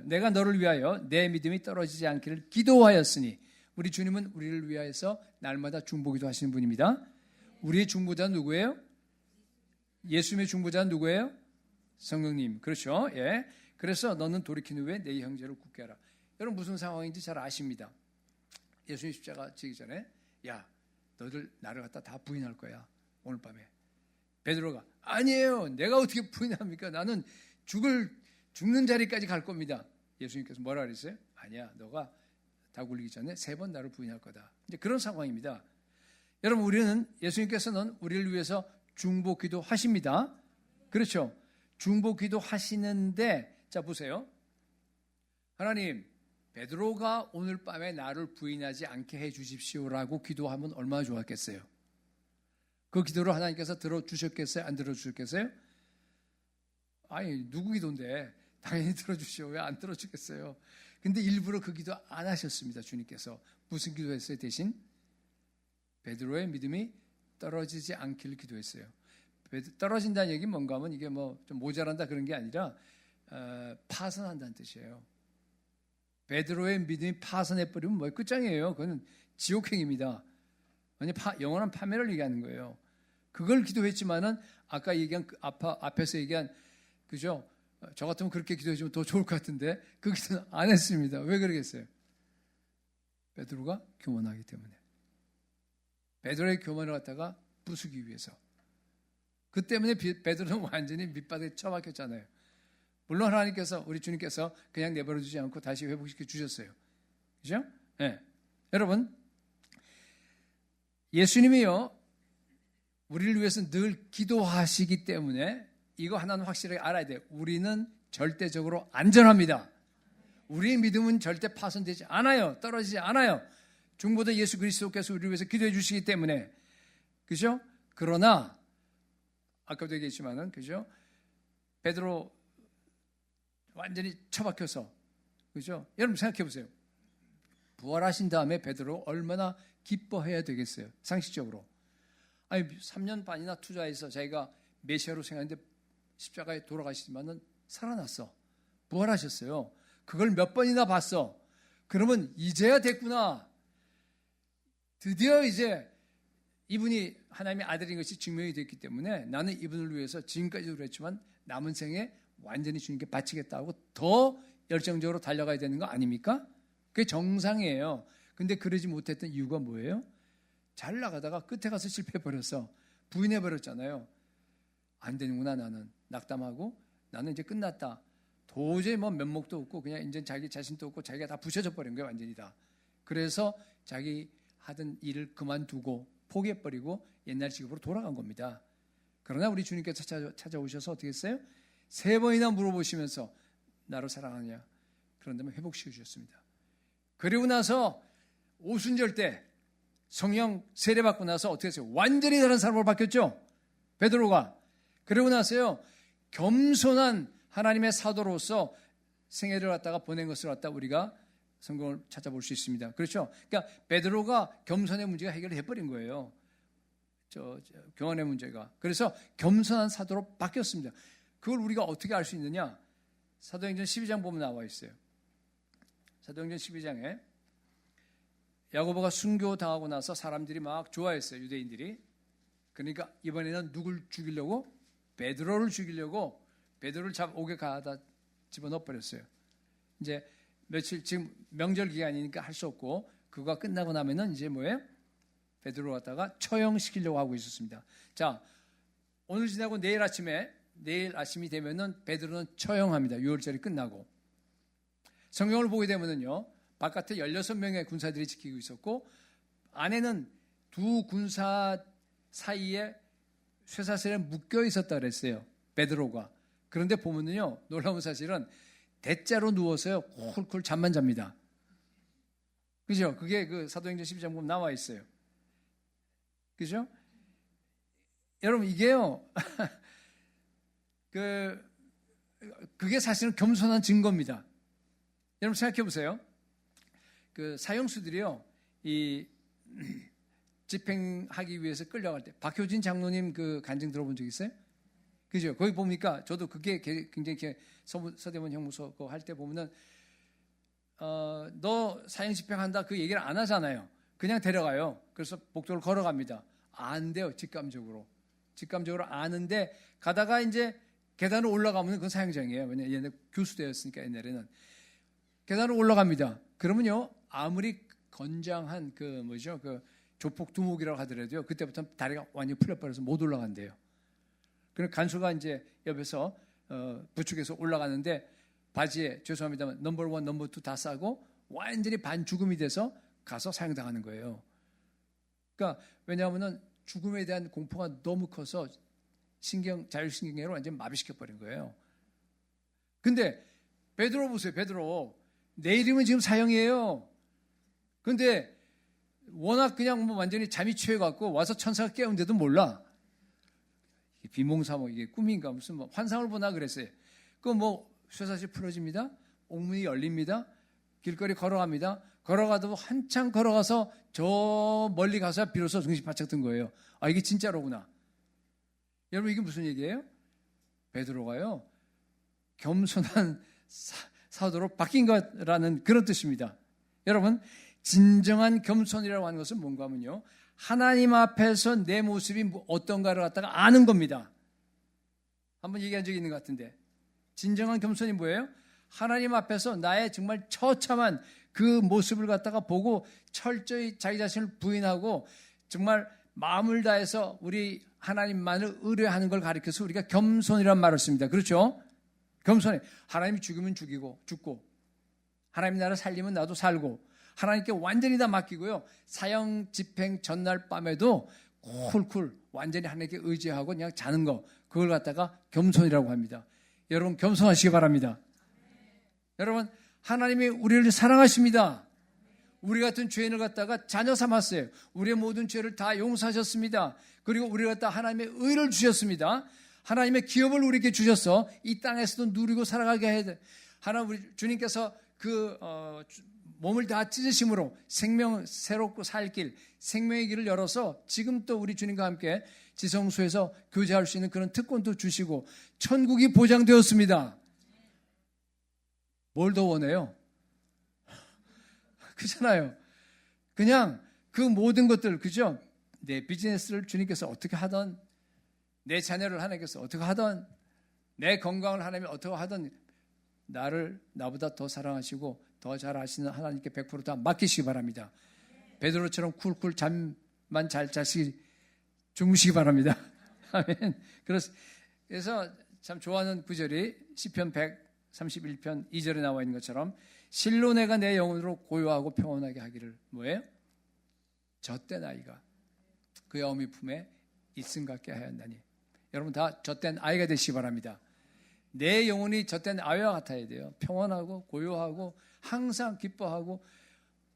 내가 너를 위하여 내 믿음이 떨어지지 않기를 기도하였으니 우리 주님은 우리를 위하여서 날마다 중보기도 하시는 분입니다. 우리의 중보자는 누구예요? 예수님의 중보자는 누구예요? 성령님. 그렇죠? 예. 그래서 너는 돌이킨 후에 내 형제를 굳게 하라. 여러분 무슨 상황인지 잘 아십니다. 예수님 십자가 지기 전에 야 너희들 나를 갖다 다 부인할 거야. 오늘 밤에. 베드로가 아니에요. 내가 어떻게 부인합니까? 나는 죽는 자리까지 갈 겁니다. 예수님께서 뭐라 그랬어요? 아니야. 너가 다 굴리기 전에 3번 나를 부인할 거다. 이제 그런 상황입니다. 여러분 우리는 예수님께서는 우리를 위해서 중보기도 하십니다. 그렇죠? 중보기도 하시는데 자 보세요. 하나님 베드로가 오늘 밤에 나를 부인하지 않게 해 주십시오라고 기도하면 얼마나 좋았겠어요. 그 기도를 하나님께서 들어주셨겠어요? 안 들어주셨겠어요? 아니 누구 기도인데 당연히 들어주시오. 왜 안 들어주겠어요? 근데 일부러 그 기도 안 하셨습니다. 주님께서 무슨 기도했어요? 대신 베드로의 믿음이 떨어지지 않기를 기도했어요. 떨어진다는 얘기는 뭔가 하면 이게 뭐 좀 모자란다 그런 게 아니라 파선한다는 뜻이에요. 베드로의 믿음이 파선해버리면 뭐예요? 끝장이에요. 그건 지옥행입니다. 영원한 파멸을 얘기하는 거예요. 그걸 기도했지만은 아까 얘기한 앞에서 얘기한 그죠? 저 같으면 그렇게 기도해주면 더 좋을 것 같은데 그 기도는 안 했습니다. 왜 그러겠어요? 베드로가 교만하기 때문에. 베드로의 교만을 갖다가 부수기 위해서. 그 때문에 베드로는 완전히 밑바닥에 처박혔잖아요. 물론 하나님께서 우리 주님께서 그냥 내버려 두지 않고 다시 회복시켜 주셨어요. 그죠? 네. 여러분 예수님이요 우리를 위해서 늘 기도하시기 때문에 이거 하나는 확실하게 알아야 돼요. 우리는 절대적으로 안전합니다. 우리의 믿음은 절대 파손되지 않아요. 떨어지지 않아요. 중보자 예수 그리스도께서 우리를 위해서 기도해 주시기 때문에. 그죠? 그러나 아까도 얘기했지만은 그죠? 베드로 완전히 처박혀서 그죠? 여러분 생각해 보세요. 부활하신 다음에 베드로 얼마나 기뻐해야 되겠어요. 상식적으로. 아니 3년 반이나 투자해서 자기가 메시아로 생각했는데 십자가에 돌아가시지만은 살아났어. 부활하셨어요. 그걸 몇 번이나 봤어. 그러면 이제야 됐구나. 드디어 이제 이분이 하나님의 아들인 것이 증명이 됐기 때문에 나는 이분을 위해서 지금까지도 그랬지만 남은 생에 완전히 주님께 바치겠다고 더 열정적으로 달려가야 되는 거 아닙니까? 그게 정상이에요. 근데 그러지 못했던 이유가 뭐예요? 잘 나가다가 끝에 가서 실패해버려서 부인해버렸잖아요. 안 되는구나 나는. 낙담하고 나는 이제 끝났다. 도저히 뭐 면목도 없고 그냥 이제 자기 자신도 없고 자기가 다 부셔져 버린 거예요. 완전히 다. 그래서 자기 하던 일을 그만두고 포기해버리고 옛날 직업으로 돌아간 겁니다. 그러나 우리 주님께서 찾아오셔서 어떻게 했어요? 3번이나 물어보시면서 나를 사랑하냐? 그런 다음에 회복시켜 주셨습니다. 그리고 나서 오순절 때 성령 세례받고 나서 어떻게 했어요? 완전히 다른 사람으로 바뀌었죠. 베드로가. 그리고 나서요, 겸손한 하나님의 사도로서 생애를 갖다가 보낸 것을 갖다 우리가 성경을 찾아볼 수 있습니다. 그렇죠? 그러니까 베드로가 겸손의 문제가 해결해 버린 거예요. 교환의 문제가. 그래서 겸손한 사도로 바뀌었습니다. 그걸 우리가 어떻게 알 수 있느냐? 사도행전 12장 보면 나와 있어요. 사도행전 12장에 야고보가 순교당하고 나서 사람들이 막 좋아했어요. 유대인들이. 그러니까 이번에는 누굴 죽이려고? 베드로를 죽이려고 베드로를 오게 가다 집어넣어 버렸어요. 이제 며칠 지금 명절 기간이니까 할 수 없고 그거가 끝나고 나면은 이제 뭐예요? 베드로 갖다가 처형시키려고 하고 있었습니다. 자, 오늘 지나고 내일 아침이 되면은 베드로는 처형합니다. 유월절이 끝나고. 성경을 보게 되면은요, 바깥에 16명의 군사들이 지키고 있었고 안에는 두 군사 사이에 쇠사슬에 묶여 있었다 그랬어요. 베드로가. 그런데 보면은요, 놀라운 사실은 대자로 누워서요, 콜콜 잠만 잡니다. 그죠? 그게 그 사도행전 12장 보면 나와 있어요. 그죠? 여러분, 이게요, 그게 사실은 겸손한 증거입니다. 여러분 생각해 보세요. 그 사형수들이요, 이 집행하기 위해서 끌려갈 때, 박효진 장로님 그 간증 들어본 적 있어요? 그죠? 거기 보니까 저도 그게 굉장히 서대문 형무소 할 때 보면은 너 사형 집행한다 그 얘기를 안 하잖아요. 그냥 데려가요. 그래서 복도를 걸어갑니다. 안 돼요. 직감적으로 아는데 가다가 이제 계단을 올라가면 그건 사형장이에요. 왜냐면 옛날 교수되었으니까 옛날에는 계단을 올라갑니다. 그러면요, 아무리 건장한 그 조폭 두목이라고 하더라도요, 그때부터 다리가 완전히 풀려버려서 못 올라간대요. 그럼 간수가 이제 옆에서 부축해서 올라가는데 바지에 죄송합니다만 넘버 1, 넘버 2 다 싸고 완전히 반죽음이 돼서 가서 사형당하는 거예요. 그러니까 왜냐하면은 죽음에 대한 공포가 너무 커서 자율신경계를 완전히 마비시켜버린 거예요. 근데 베드로 보세요. 베드로 내일이면 지금 사형이에요. 근데 워낙 그냥 완전히 잠이 취해갖고 와서 천사가 깨운데도 몰라. 비몽사몽 이게 꿈인가 무슨 환상을 보나 그랬어요. 쇠사슬 풀어집니다. 옥문이 열립니다. 길거리 걸어갑니다. 걸어가도 한참 걸어가서 저 멀리 가서 비로소 정신 바짝 든 거예요. 아, 이게 진짜로구나. 여러분, 이게 무슨 얘기예요? 베드로가요, 겸손한 사도로 바뀐 거라는 그런 뜻입니다. 여러분, 진정한 겸손이라고 하는 것은 뭔가 하면요, 하나님 앞에서 내 모습이 어떤가를 갖다가 아는 겁니다. 한번 얘기한 적이 있는 것 같은데, 진정한 겸손이 뭐예요? 하나님 앞에서 나의 정말 처참한 그 모습을 갖다가 보고 철저히 자기 자신을 부인하고 정말 마음을 다해서 우리 하나님만을 의뢰하는 걸 가리켜서 우리가 겸손이라는 말을 씁니다. 그렇죠? 겸손해. 하나님이 죽이면 죽고 하나님 나라 살리면 나도 살고 하나님께 완전히 다 맡기고요. 사형 집행 전날 밤에도 쿨쿨 완전히 하나님께 의지하고 그냥 자는 거, 그걸 갖다가 겸손이라고 합니다. 여러분, 겸손하시기 바랍니다. 여러분, 하나님이 우리를 사랑하십니다. 우리 같은 죄인을 갖다가 자녀 삼았어요. 우리의 모든 죄를 다 용서하셨습니다. 그리고 우리를 갖다 하나님의 의를 주셨습니다. 하나님의 기업을 우리에게 주셔서 이 땅에서도 누리고 살아가게 해야 돼. 하나님, 우리 주님께서 몸을 다 찢으심으로 생명, 새롭고 살 길, 생명의 길을 열어서 지금 또 우리 주님과 함께 지성소에서 교제할 수 있는 그런 특권도 주시고 천국이 보장되었습니다. 뭘 더 원해요? 그렇잖아요. 그냥 그 모든 것들, 그죠? 내 비즈니스를 주님께서 어떻게 하든, 내 자녀를 하나님께서 어떻게 하든, 내 건강을 하나님이 어떻게 하든 나보다 더 사랑하시고 더 잘 아시는 하나님께 100% 다 맡기시기 바랍니다. 베드로처럼 쿨쿨 잠만 잘 자시기 주무시기 바랍니다. 아멘. 그래서 참 좋아하는 구절이 시편 131편 2절에 나와 있는 것처럼 실로 내가 내 영혼으로 고요하고 평온하게 하기를 뭐예요? 젖된 아이가 그의 어미 품에 있음 같게 하였나니. 여러분 다 젖된 아이가 되시기 바랍니다. 내 영혼이 젖된 아이와 같아야 돼요. 평온하고 고요하고 항상 기뻐하고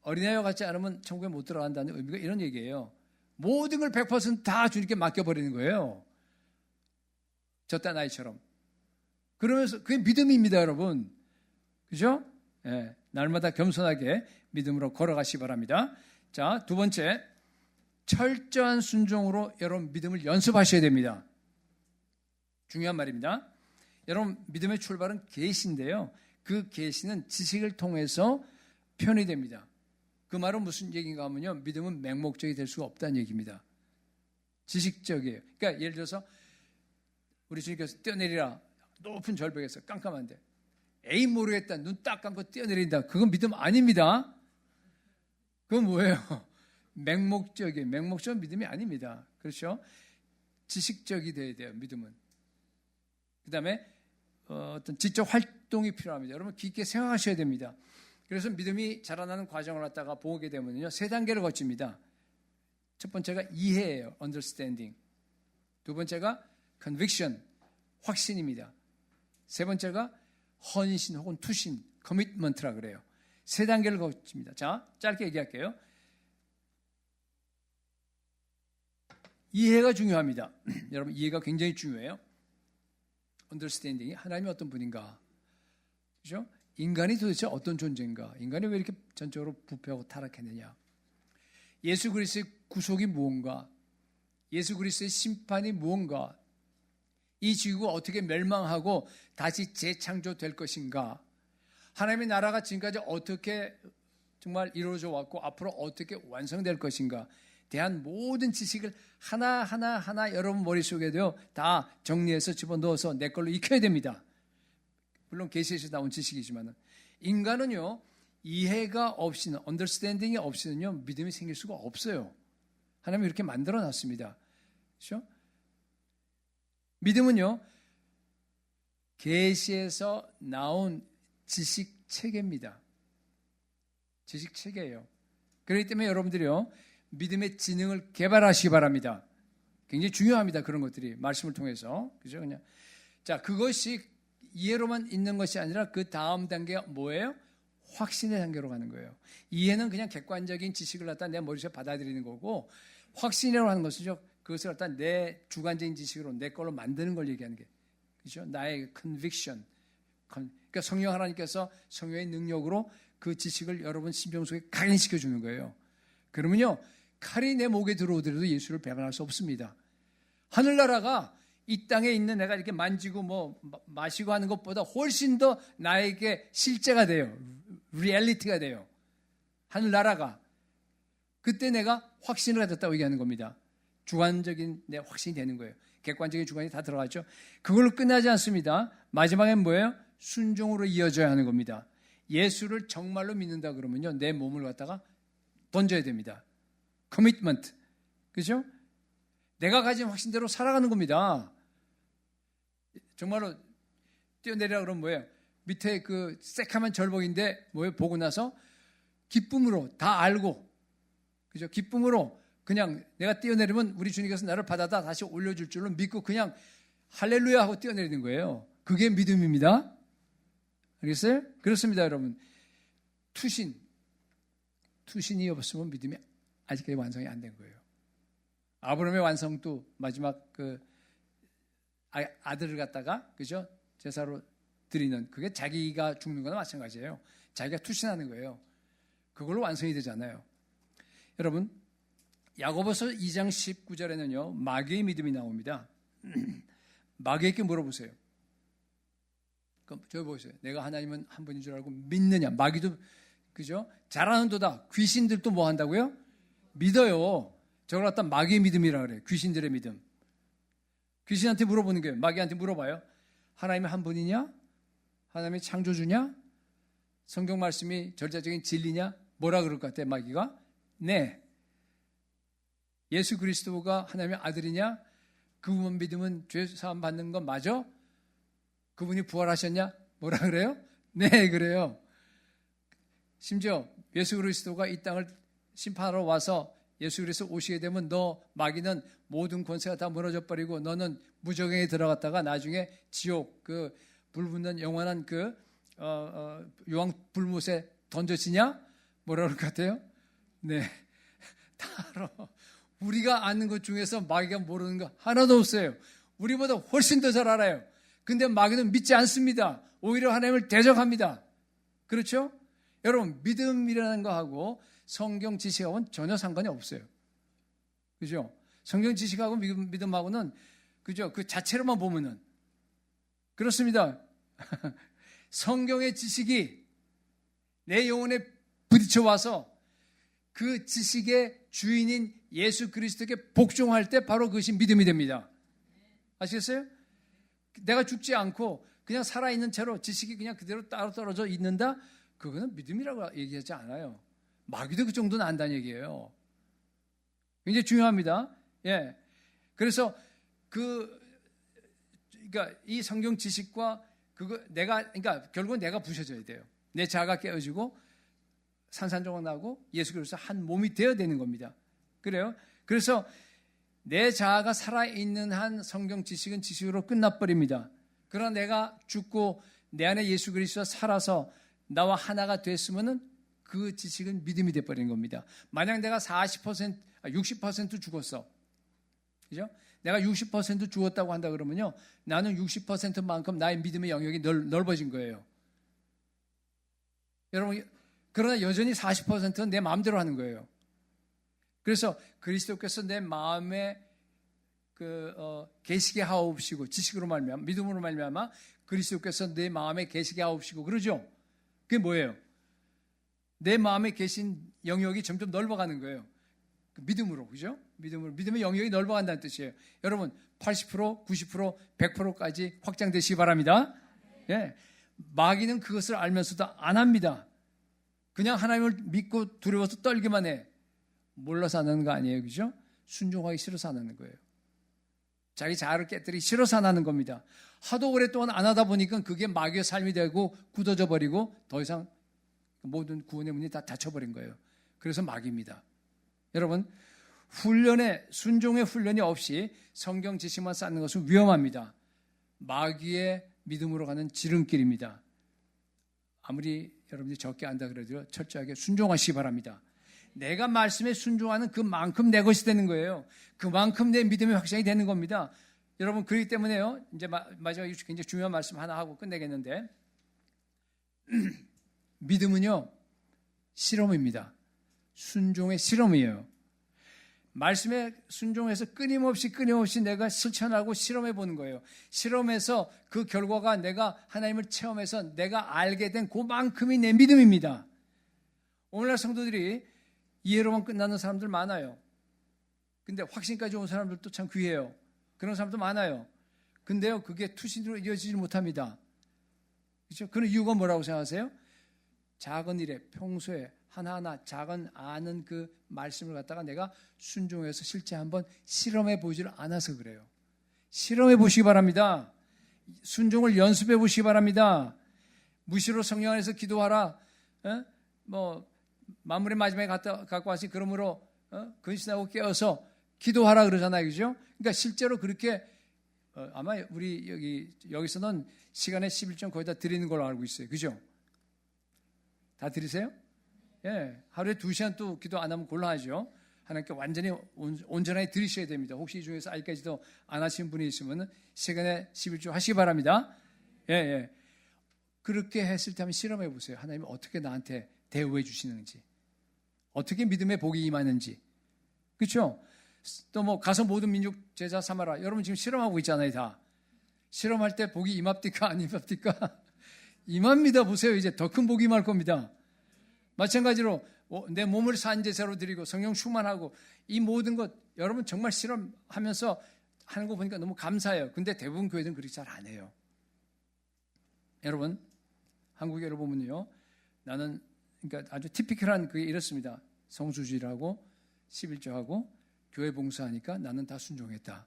어린아이와 같지 않으면 천국에 못 들어간다는 의미가 이런 얘기예요. 모든 걸 100%다 주님께 맡겨버리는 거예요. 저딴 아이처럼. 그러면서 그게 믿음입니다, 여러분. 그죠? 예, 날마다 겸손하게 믿음으로 걸어가시기 바랍니다. 자, 두 번째, 철저한 순종으로 여러분 믿음을 연습하셔야 됩니다. 중요한 말입니다. 여러분 믿음의 출발은 계시인데요. 그 계시는 지식을 통해서 표현이 됩니다. 그 말은 무슨 얘기인가 하면요. 믿음은 맹목적이 될 수가 없다는 얘기입니다. 지식적이에요. 그러니까 예를 들어서 우리 주님께서 뛰어내리라. 높은 절벽에서 깜깜한데 에이 모르겠다. 눈 딱 감고 뛰어내린다. 그건 믿음 아닙니다. 그건 뭐예요? 맹목적이에요. 맹목적인 믿음이 아닙니다. 그렇죠? 지식적이 돼야 돼요. 믿음은. 그 다음에 어떤 지적 활동이 필요합니다. 여러분 깊게 생각하셔야 됩니다. 그래서 믿음이 자라나는 과정을 갖다가 보게 되면요. 세 단계를 거칩니다. 첫 번째가 이해예요. understanding. 두 번째가 conviction. 확신입니다. 세 번째가 헌신 혹은 투신. commitment라 그래요. 세 단계를 거칩니다. 자, 짧게 얘기할게요. 이해가 중요합니다. 여러분 이해가 굉장히 중요해요. understanding이 하나님이 어떤 분인가, 그죠? 인간이 도대체 어떤 존재인가? 인간이 왜 이렇게 전적으로 부패하고 타락했느냐? 예수 그리스도의 구속이 무언가? 예수 그리스도의 심판이 무언가? 이 지구가 어떻게 멸망하고 다시 재창조될 것인가? 하나님의 나라가 지금까지 어떻게 정말 이루어져 왔고 앞으로 어떻게 완성될 것인가? 대한 모든 지식을 하나 여러분 머릿속에도요 다 정리해서 집어넣어서 내 걸로 익혀야 됩니다. 물론 계시에서 나온 지식이지만 인간은요 이해가 없이는 understanding이 없이는요 믿음이 생길 수가 없어요. 하나님이 이렇게 만들어 놨습니다. 그렇죠? 믿음은요 계시에서 나온 지식 체계입니다. 지식 체계예요. 그렇기 때문에 여러분들이요 믿음의 지능을 개발하시기 바랍니다. 굉장히 중요합니다. 그런 것들이 말씀을 통해서. 그죠? 그냥. 자, 그것이 이해로만 있는 것이 아니라 그 다음 단계가 뭐예요? 확신의 단계로 가는 거예요. 이해는 그냥 객관적인 지식을 갖다 내 머릿속에 받아들이는 거고 확신이라고 하는 것은요. 그것을 갖다 내 주관적인 지식으로 내 걸로 만드는 걸 얘기하는 게. 그죠? 나의 conviction. 그러니까 성령 하나님께서 성령의 능력으로 그 지식을 여러분 심정 속에 각인시켜 주는 거예요. 그러면요. 칼이 내 목에 들어오더라도 예수를 배반할 수 없습니다. 하늘나라가 이 땅에 있는 내가 이렇게 만지고 뭐 마시고 하는 것보다 훨씬 더 나에게 실제가 돼요. 리얼리티가 돼요. 하늘나라가. 그때 내가 확신을 가졌다고 얘기하는 겁니다. 주관적인 내 확신이 되는 거예요. 객관적인 주관이 다 들어갔죠. 그걸로 끝나지 않습니다. 마지막엔 뭐예요? 순종으로 이어져야 하는 겁니다. 예수를 정말로 믿는다 그러면요. 내 몸을 갖다가 던져야 됩니다. 커미트먼트. 그죠? 내가 가진 확신대로 살아가는 겁니다. 정말로 뛰어내리라 그러면 뭐예요? 밑에 그 새카만 절벽인데 뭐예요? 보고 나서 기쁨으로 다 알고 그죠? 기쁨으로 그냥 내가 뛰어내리면 우리 주님께서 나를 받아다 다시 올려줄 줄로 믿고 그냥 할렐루야 하고 뛰어내리는 거예요. 그게 믿음입니다. 알겠어요? 그렇습니다, 여러분. 투신이 없으면 믿음이 아직까지 완성이 안 된 거예요. 아브라함의 완성도 마지막 그 아들을 갖다가 그죠? 제사로 드리는 그게 자기가 죽는 거나 마찬가지예요. 자기가 투신하는 거예요. 그걸로 완성이 되잖아요. 여러분 야고보서 2장 19절에는요. 마귀의 믿음이 나옵니다. 마귀에게 물어보세요. 그럼 저기 보세요. 내가 하나님은 한 분인 줄 알고 믿느냐? 마귀도 그죠? 잘하는도다. 귀신들도 뭐 한다고요? 믿어요. 저걸 갖다 마귀의 믿음이라 그래요. 귀신들의 믿음. 귀신한테 물어보는 거예요. 마귀한테 물어봐요. 하나님이 한 분이냐? 하나님이 창조주냐? 성경 말씀이 절대적인 진리냐? 뭐라 그럴 것 같아요, 마귀가? 네. 예수 그리스도가 하나님의 아들이냐? 그분 믿으면 죄 사함 받는 건 맞아? 그분이 부활하셨냐? 뭐라 그래요? 네, 그래요. 심지어 예수 그리스도가 이 땅을 심판하러 와서 예수 그리스도 오시게 되면 너 마귀는 모든 권세가 다 무너져 버리고 너는 무저갱에 들어갔다가 나중에 지옥 그 불붙는 영원한 그 유황 불못에 던져지냐? 뭐라 그럴 것 같아요? 네, 다 알아. 우리가 아는 것 중에서 마귀가 모르는 거 하나도 없어요. 우리보다 훨씬 더 잘 알아요. 근데 마귀는 믿지 않습니다. 오히려 하나님을 대적합니다. 그렇죠? 여러분, 믿음이라는 거하고 성경 지식하고는 전혀 상관이 없어요. 그죠? 성경 지식하고 믿음하고는 그죠? 그 자체로만 보면은 그렇습니다. 성경의 지식이 내 영혼에 부딪혀 와서 그 지식의 주인인 예수 그리스도께 복종할 때 바로 그것이 믿음이 됩니다. 아시겠어요? 내가 죽지 않고 그냥 살아있는 채로 지식이 그냥 그대로 따로 떨어져 있는다? 그거는 믿음이라고 얘기하지 않아요. 마귀도 그 정도는 안다는 얘기예요. 굉장히 중요합니다. 예. 그래서 그러니까 이 성경 지식과 그러니까 결국은 내가 부셔져야 돼요. 내 자아가 깨어지고 산산조각 나고 예수 그리스도 한 몸이 되어야 되는 겁니다. 그래요? 그래서 내 자아가 살아있는 한 성경 지식은 지식으로 끝나버립니다. 그러나 내가 죽고 내 안에 예수 그리스도가 살아서 나와 하나가 됐으면은 그 지식은 믿음이 돼버리는 겁니다. 만약 내가 60% 죽었어. 그죠? 내가 60% 죽었다고 한다 그러면요. 나는 60%만큼 나의 믿음의 영역이 넓어진 거예요. 여러분, 그러나 여전히 40%는 내 마음대로 하는 거예요. 그래서 그리스도께서 내 마음에 계시게 하옵시고 지식으로 말미암아 믿음으로 말미암아 그리스도께서 내 마음에 계시게 하옵시고 그러죠. 그게 뭐예요? 내 마음에 계신 영역이 점점 넓어가는 거예요. 믿음으로, 그죠? 믿음의 영역이 넓어간다는 뜻이에요. 여러분, 80%, 90%, 100%까지 확장되시기 바랍니다. 예. 마귀는 그것을 알면서도 안 합니다. 그냥 하나님을 믿고 두려워서 떨기만 해. 몰라서 안 하는 거 아니에요, 그죠? 순종하기 싫어서 안 하는 거예요. 자기 자아를 깨뜨리기 싫어서 안 하는 겁니다. 하도 오랫동안 안 하다 보니까 그게 마귀의 삶이 되고 굳어져 버리고 더 이상 모든 구원의 문이 다 닫혀버린 거예요. 그래서 마귀입니다. 여러분, 순종의 훈련이 없이 성경 지식만 쌓는 것은 위험합니다. 마귀의 믿음으로 가는 지름길입니다. 아무리 여러분들이 적게 안다 그래도 철저하게 순종하시기 바랍니다. 내가 말씀에 순종하는 그만큼 내 것이 되는 거예요. 그만큼 내 믿음의 확장이 되는 겁니다. 여러분, 그렇기 때문에요. 이제 마지막에 굉장히 중요한 말씀 하나 하고 끝내겠는데 믿음은요, 실험입니다. 순종의 실험이에요. 말씀에 순종해서 끊임없이 내가 실천하고 실험해 보는 거예요. 실험해서 그 결과가 내가 하나님을 체험해서 내가 알게 된 그만큼이 내 믿음입니다. 오늘날 성도들이 이해로만 끝나는 사람들 많아요. 근데 확신까지 온 사람들도 참 귀해요. 그런 사람도 많아요. 근데요, 그게 투신으로 이어지지 못합니다. 그렇죠? 그런 이유가 뭐라고 생각하세요? 작은 일에 평소에 하나하나 작은 아는 그 말씀을 갖다가 내가 순종해서 실제 한번 실험해 보지를 않아서 그래요. 실험해 보시기 바랍니다. 순종을 연습해 보시기 바랍니다. 무시로 성령 안에서 기도하라. 만물의 마지막에 갖고 와서 그러므로 근신하고 깨어서 기도하라 그러잖아요, 그죠? 그러니까 실제로 그렇게 아마 우리 여기서는 시간에 11점 거의 다 드리는 걸로 알고 있어요, 그죠? 다 드리세요? 예, 하루에 2시간 또 기도 안 하면 곤란하죠. 하나님께 완전히 온전하게 드리셔야 됩니다. 혹시 이 중에서 아직까지도 안 하신 분이 있으면 시간에 11조 하시기 바랍니다. 예. 그렇게 했을 때 한번 실험해 보세요. 하나님이 어떻게 나한테 대우해 주시는지, 어떻게 믿음의 복이 임하는지. 그렇죠? 또 가서 모든 민족 제자 삼아라. 여러분 지금 실험하고 있잖아요, 다. 실험할 때 복이 임합니까? 안 임합니까? 임합니다. 보세요. 이제 더 큰 복이 임할 겁니다. 마찬가지로 내 몸을 산제사로 드리고 성령 충만하고 이 모든 것 여러분 정말 실험하면서 하는 거 보니까 너무 감사해요. 근데 대부분 교회들은 그렇게 잘 안 해요. 여러분, 한국교회를 보면요, 나는 그러니까 아주 티피컬한 그게 이렇습니다. 성수주의라고 11조하고 교회 봉사하니까 나는 다 순종했다.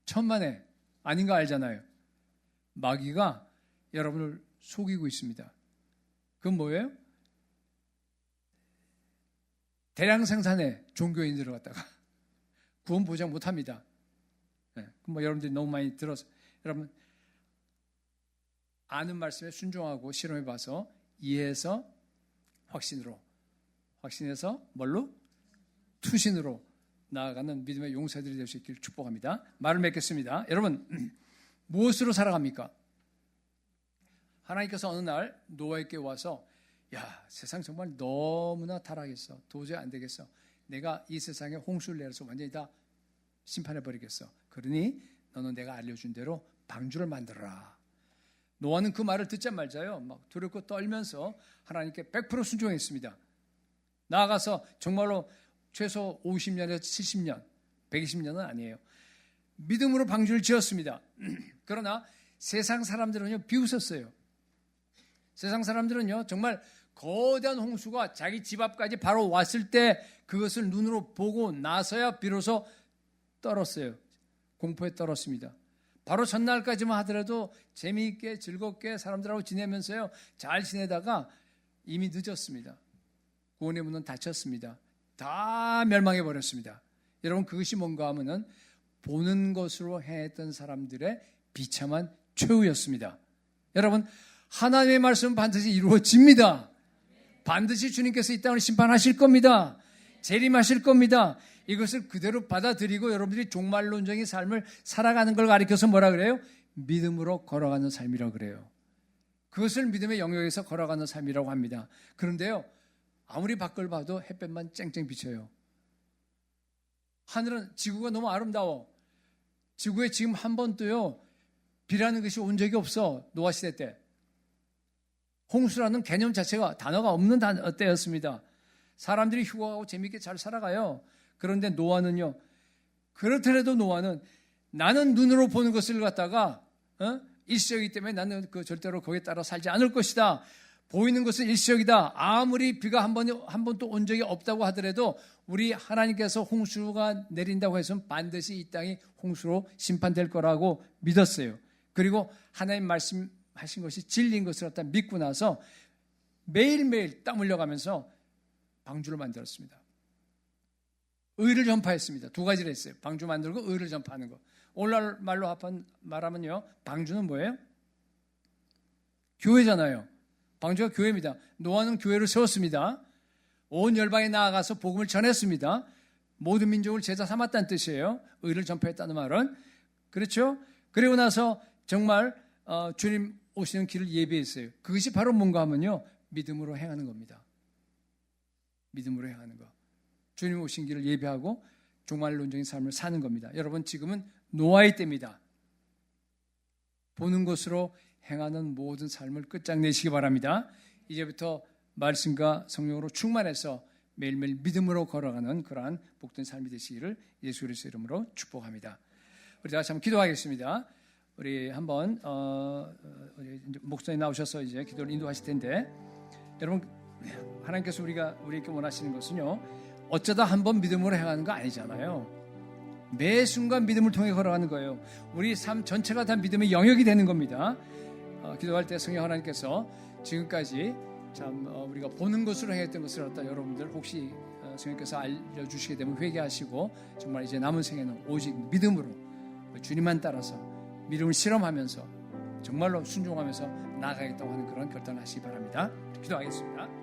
천만에 아닌 거 알잖아요. 마귀가 여러분을 속이고 있습니다. 그건 뭐예요? 대량 생산의 종교인들을 갖다가 구원 보장 못합니다. 네, 여러분들이 너무 많이 들어서 여러분 아는 말씀에 순종하고 실험해봐서 이해해서 확신으로 확신해서 뭘로? 투신으로 나아가는 믿음의 용사들이 될 수 있기를 축복합니다. 말을 맺겠습니다. 여러분, 무엇으로 살아갑니까? 하나님께서 어느 날 노아에게 와서 야, 세상 정말 너무나 타락했어. 도저히 안 되겠어. 내가 이 세상에 홍수를 내려서 완전히 다 심판해버리겠어. 그러니 너는 내가 알려준 대로 방주를 만들어라. 노아는 그 말을 듣자마자요, 막 두렵고 떨면서 하나님께 100% 순종했습니다. 나아가서 정말로 최소 50년에서 70년, 120년은 아니에요. 믿음으로 방주를 지었습니다. 그러나 세상 사람들은요, 비웃었어요. 세상 사람들은요, 정말 거대한 홍수가 자기 집 앞까지 바로 왔을 때 그것을 눈으로 보고 나서야 비로소 떨었어요. 공포에 떨었습니다. 바로 전날까지만 하더라도 재미있게 즐겁게 사람들하고 지내면서요, 잘 지내다가 이미 늦었습니다. 구원의 문은 닫혔습니다. 다 멸망해 버렸습니다. 여러분, 그것이 뭔가 하면은 보는 것으로 행했던 사람들의 비참한 최후였습니다. 여러분, 하나님의 말씀은 반드시 이루어집니다. 반드시 주님께서 이 땅을 심판하실 겁니다. 재림하실 겁니다. 이것을 그대로 받아들이고 여러분들이 종말론적인 삶을 살아가는 걸 가리켜서 뭐라 그래요? 믿음으로 걸어가는 삶이라고 그래요. 그것을 믿음의 영역에서 걸어가는 삶이라고 합니다. 그런데요, 아무리 밖을 봐도 햇볕만 쨍쨍 비쳐요. 하늘은, 지구가 너무 아름다워. 지구에 지금 한 번도요, 비라는 것이 온 적이 없어. 노아 시대 때. 홍수라는 개념 자체가, 단어가 없는 때였습니다. 사람들이 휴가하고 재미있게 잘 살아가요. 그런데 노아는요, 그렇더라도 노아는 나는 눈으로 보는 것을 갖다가 일시적이기 때문에 나는 절대로 거기에 따라 살지 않을 것이다. 보이는 것은 일시적이다. 아무리 비가 한 번도 온 적이 없다고 하더라도 우리 하나님께서 홍수가 내린다고 해서 반드시 이 땅이 홍수로 심판될 거라고 믿었어요. 그리고 하나님 말씀하신 것이 진리인 것을 갖다 믿고 나서 매일매일 땀 흘려가면서 방주를 만들었습니다. 의를 전파했습니다. 두 가지를 했어요. 방주 만들고 의를 전파하는 거. 오늘날 말로 말하면요, 방주는 뭐예요? 교회잖아요. 방주가 교회입니다. 노아는 교회를 세웠습니다. 온 열방에 나아가서 복음을 전했습니다. 모든 민족을 제자 삼았다는 뜻이에요. 의를 전파했다는 말은. 그렇죠? 그리고 나서 정말 주님 오시는 길을 예비했어요. 그것이 바로 뭔가 하면요, 믿음으로 행하는 겁니다. 믿음으로 행하는 거. 주님 오신 길을 예비하고 종말론적인 삶을 사는 겁니다. 여러분, 지금은 노아의 때입니다. 보는 것으로 행하는 모든 삶을 끝장내시기 바랍니다. 이제부터 말씀과 성령으로 충만해서 매일매일 믿음으로 걸어가는 그러한 복된 삶이 되시기를 예수 그리스도의 이름으로 축복합니다. 우리 다시 한번 기도하겠습니다. 우리 한번 우리 목사님 나오셔서 이제 기도를 인도하실 텐데, 여러분, 하나님께서 우리에게 원하시는 것은요, 어쩌다 한번 믿음으로 행하는 거 아니잖아요. 매 순간 믿음을 통해 걸어가는 거예요. 우리 삶 전체가 다 믿음의 영역이 되는 겁니다. 기도할 때 성령 하나님께서 지금까지 참 우리가 보는 것으로 행했던 것을 갖다 여러분들 혹시 성령께서 알려주시게 되면 회개하시고 정말 이제 남은 생에는 오직 믿음으로 주님만 따라서 믿음을 실험하면서 정말로 순종하면서 나아가겠다고 하는 그런 결단을 하시기 바랍니다. 기도하겠습니다.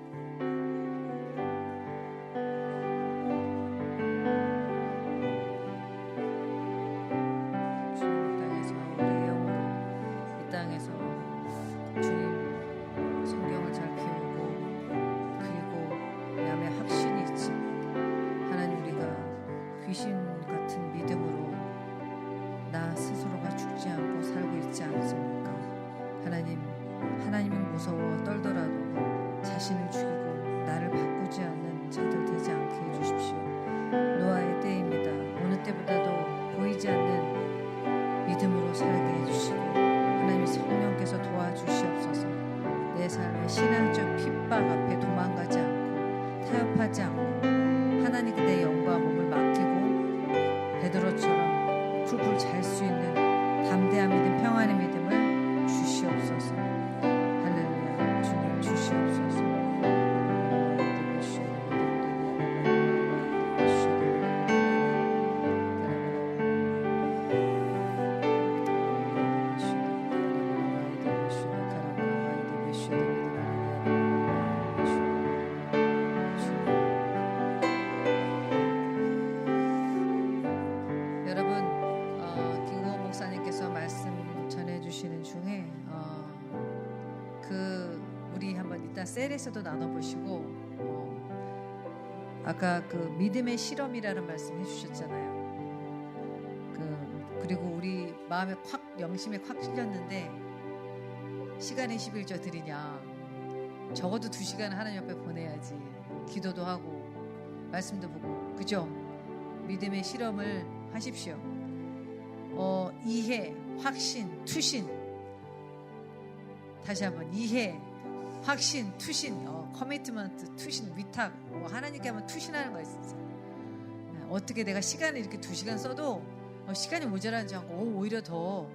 셀에서도 나눠보시고 아까 그 믿음의 실험이라는 말씀 해주셨잖아요. 그리고 우리 마음에 영심에 콱 찔렸는데 시간의 11조 드리냐, 적어도 2시간 하나님 앞에 보내야지, 기도도 하고 말씀도 보고, 그죠? 믿음의 실험을 하십시오. 이해, 확신, 투신. 다시 한번 이해, 확신, 투신, 커미트먼트, 투신, 위탁. 하나님께 하면 투신하는 거예요, 진짜. 어떻게 내가 시간을 이렇게 2시간 써도 시간이 모자라는 줄 알고 오히려 더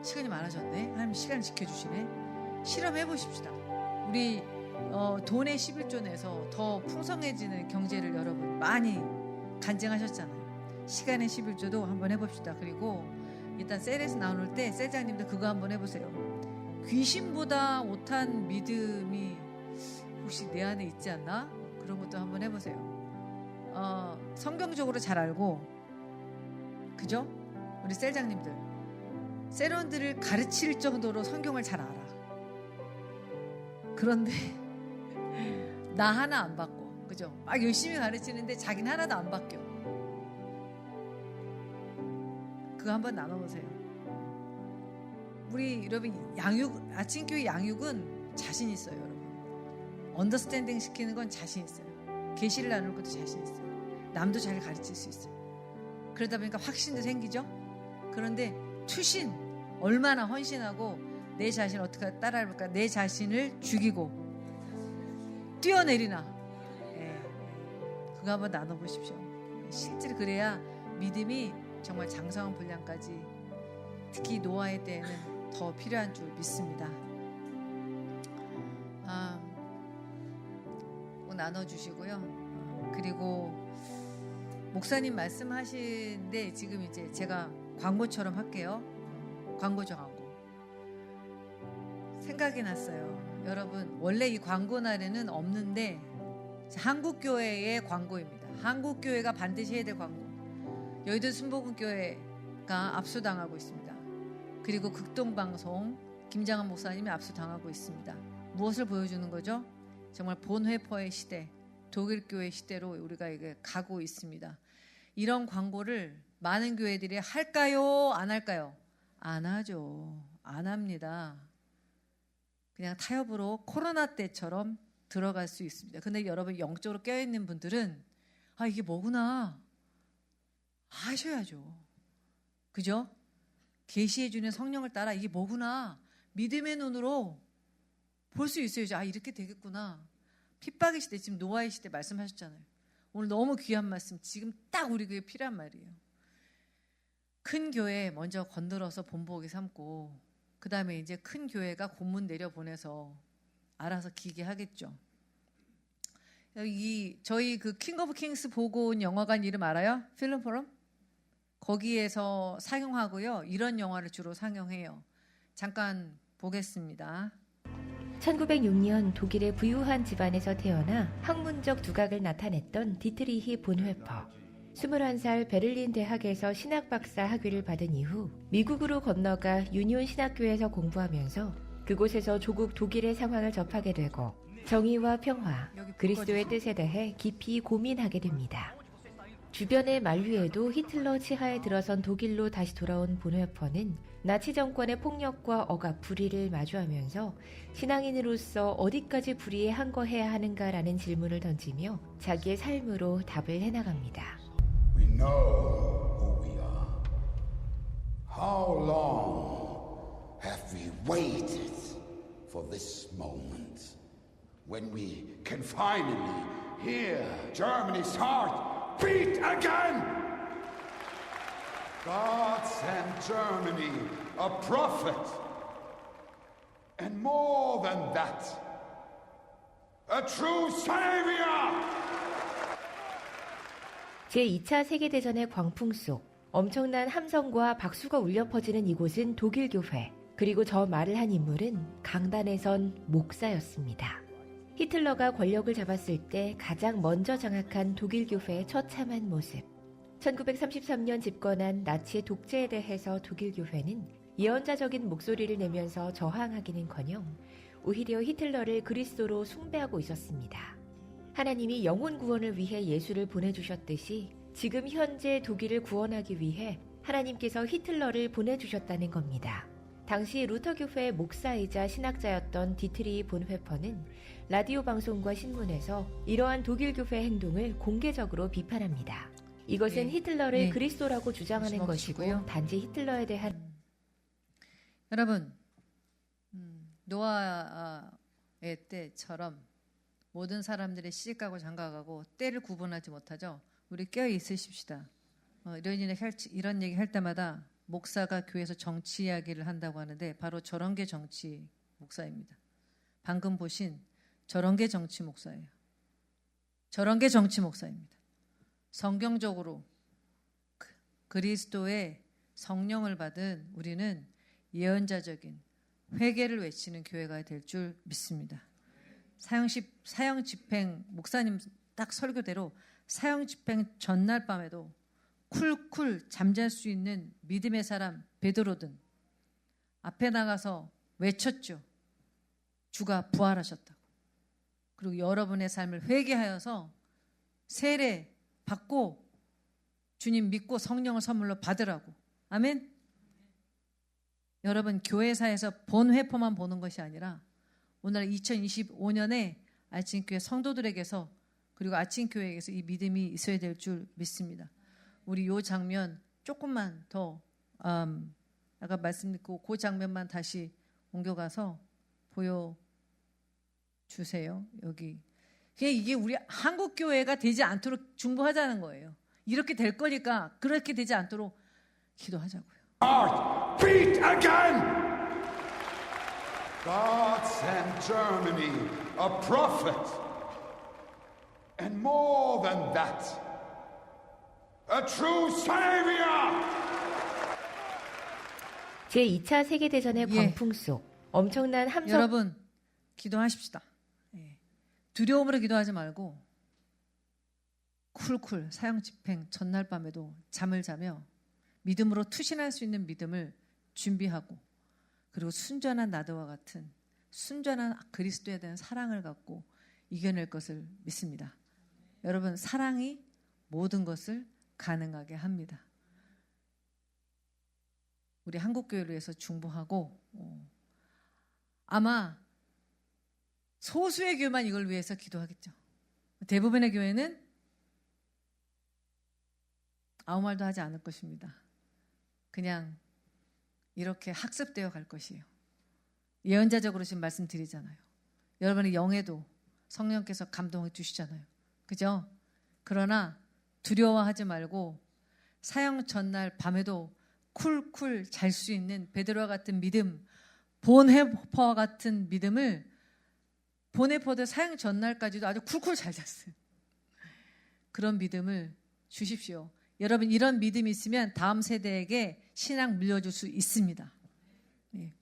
시간이 많아졌네. 하나님 시간을 지켜주시네. 실험해 보십시다. 우리 돈의 11조 내서 더 풍성해지는 경제를 여러분 많이 간증하셨잖아요. 시간의 11조도 한번 해봅시다. 그리고 일단 셀에서 나올 때 셀장님도 그거 한번 해보세요. 귀신보다 못한 믿음이 혹시 내 안에 있지 않나? 그런 것도 한번 해보세요. 성경적으로 잘 알고, 그죠? 우리 셀장님들, 셀원들을 가르칠 정도로 성경을 잘 알아. 그런데 나 하나 안 바꿔, 그죠? 막 열심히 가르치는데 자기는 하나도 안 바뀌어. 그거 한번 나눠보세요. 우리 여러분 아침교회 양육은 자신 있어요, 여러분. 언더스탠딩 시키는 건 자신 있어요. 계시를 나누는 것도 자신 있어요. 남도 잘 가르칠 수 있어요. 그러다 보니까 확신도 생기죠. 그런데 투신, 얼마나 헌신하고 내 자신을 어떻게 따라해볼까? 내 자신을 죽이고 뛰어내리나. 그거 한번 나눠보십시오. 실제로 그래야 믿음이 정말 장성한 분량까지, 특히 노아의 때에는 더 필요한 줄 믿습니다. 꼭 나눠주시고요. 그리고 목사님 말씀하시는데 지금 이제 제가 광고처럼 할게요. 광고죠, 광고. 생각이 났어요. 여러분, 원래 이 광고 날에는 없는데 한국교회의 광고입니다. 한국교회가 반드시 해야 될 광고. 여의도 순복음교회가 압수당하고 있습니다. 그리고 극동방송 김장한 목사님이 압수당하고 있습니다. 무엇을 보여주는 거죠? 정말 본회퍼의 시대, 독일교회 시대로 우리가 이게 가고 있습니다. 이런 광고를 많은 교회들이 할까요? 안 할까요? 안 하죠. 안 합니다. 그냥 타협으로 코로나 때처럼 들어갈 수 있습니다. 근데 여러분, 영적으로 껴있는 분들은 이게 뭐구나 아셔야죠. 그죠? 계시해 주는 성령을 따라 이게 뭐구나 믿음의 눈으로 볼 수 있어야죠. 이렇게 되겠구나. 핍박의 시대, 지금 노아의 시대 말씀하셨잖아요. 오늘 너무 귀한 말씀, 지금 딱 우리 교회에 필요한 말이에요. 큰 교회 먼저 건드려서 본보기 삼고, 그 다음에 이제 큰 교회가 공문 내려보내서 알아서 기게 하겠죠. 저희 그 킹 오브 킹스 보고 온 영화관 이름 알아요? 필름포럼? 거기에서 상영하고요. 이런 영화를 주로 상영해요. 잠깐 보겠습니다. 1906년 독일의 부유한 집안에서 태어나 학문적 두각을 나타냈던 디트리히 본회퍼. 21살 베를린 대학에서 신학 박사 학위를 받은 이후 미국으로 건너가 유니온 신학교에서 공부하면서 그곳에서 조국 독일의 상황을 접하게 되고 정의와 평화, 그리스도의 뜻에 대해 깊이 고민하게 됩니다. 주변의 만류에도 히틀러 치하에 들어선 독일로 다시 돌아온 본회퍼는 나치 정권의 폭력과 억압, 불의를 마주하면서 신앙인으로서 어디까지 불의에 항거해야 하는가라는 질문을 던지며 자기의 삶으로 답을 해나갑니다. We know who we are. How long have we waited for this moment when we can finally hear Germany's heart beat again? God sent Germany a prophet, and more than that, a true savior. 제2차 세계대전의 광풍 속 엄청난 함성과 박수가 울려 퍼지는 이곳은 독일 교회, 그리고 저 말을 한 인물은 강단에 선 목사였습니다. 히틀러가 권력을 잡았을 때 가장 먼저 장악한 독일 교회의 처참한 모습. 1933년 집권한 나치의 독재에 대해서 독일 교회는 예언자적인 목소리를 내면서 저항하기는커녕 오히려 히틀러를 그리스도로 숭배하고 있었습니다. 하나님이 영혼 구원을 위해 예수를 보내주셨듯이 지금 현재 독일을 구원하기 위해 하나님께서 히틀러를 보내주셨다는 겁니다. 당시 루터교회 목사이자 신학자였던 디트리히 본회퍼는 라디오 방송과 신문에서 이러한 독일 교회 행동을 공개적으로 비판합니다. 이것은 히틀러를 그리스도라고 주장하는 것이고 단지 히틀러에 대한 여러분, 노아의 때처럼 모든 사람들이 시집가고 장가가고 때를 구분하지 못하죠. 우리 깨어 있으십시다. 이런 얘기 할 때마다 목사가 교회에서 정치 이야기를 한다고 하는데 바로 저런 게 정치 목사입니다. 방금 보신 저런 게 정치 목사예요. 저런 게 정치 목사입니다. 성경적으로 그리스도의 성령을 받은 우리는 예언자적인 회개를 외치는 교회가 될 줄 믿습니다. 사형 집행 목사님 딱 설교대로 사형 집행 전날 밤에도 쿨쿨 잠잘 수 있는 믿음의 사람 베드로든 앞에 나가서 외쳤죠. 주가 부활하셨다고. 그리고 여러분의 삶을 회개하여서 세례 받고 주님 믿고 성령을 선물로 받으라고. 아멘. 여러분, 교회사에서 본 회포만 보는 것이 아니라 오늘 2025년에 아침교회 성도들에게서 그리고 아침교회에게서 이 믿음이 있어야 될 줄 믿습니다. 우리 요 장면 조금만 더 아까 말씀드렸고 그 장면만 다시 옮겨가서 보여주세요. 여기 이게 우리 한국 교회가 되지 않도록 중보하자는 거예요. 이렇게 될 거니까 그렇게 되지 않도록 기도하자고요. Heart beat again. God sent Germany a prophet, and more than that, a true savior. 제2차 세계대전의 광풍 속 엄청난 함성. 여러분 기도하십시다. 두려움으로 기도하지 말고 쿨쿨 사형 집행 전날 밤에도 잠을 자며 믿음으로 투신할 수 있는 믿음을 준비하고 그리고 순전한 나도와 같은 순전한 그리스도에 대한 사랑을 갖고 이겨낼 것을 믿습니다. 여러분, 사랑이 모든 것을 가능하게 합니다. 우리 한국교회를 위해서 중보하고 아마 소수의 교회만 이걸 위해서 기도하겠죠. 대부분의 교회는 아무 말도 하지 않을 것입니다. 그냥 이렇게 학습되어 갈 것이에요. 예언자적으로 지금 말씀드리잖아요. 여러분의 영에도 성령께서 감동해 주시잖아요. 그죠? 그러나 두려워하지 말고 사형 전날 밤에도 쿨쿨 잘 수 있는 베드로와 같은 믿음, 본헤퍼와 같은 믿음을 본헤퍼도 사형 전날까지도 아주 쿨쿨 잘 잤어요. 그런 믿음을 주십시오. 여러분, 이런 믿음이 있으면 다음 세대에게 신앙 물려줄 수 있습니다.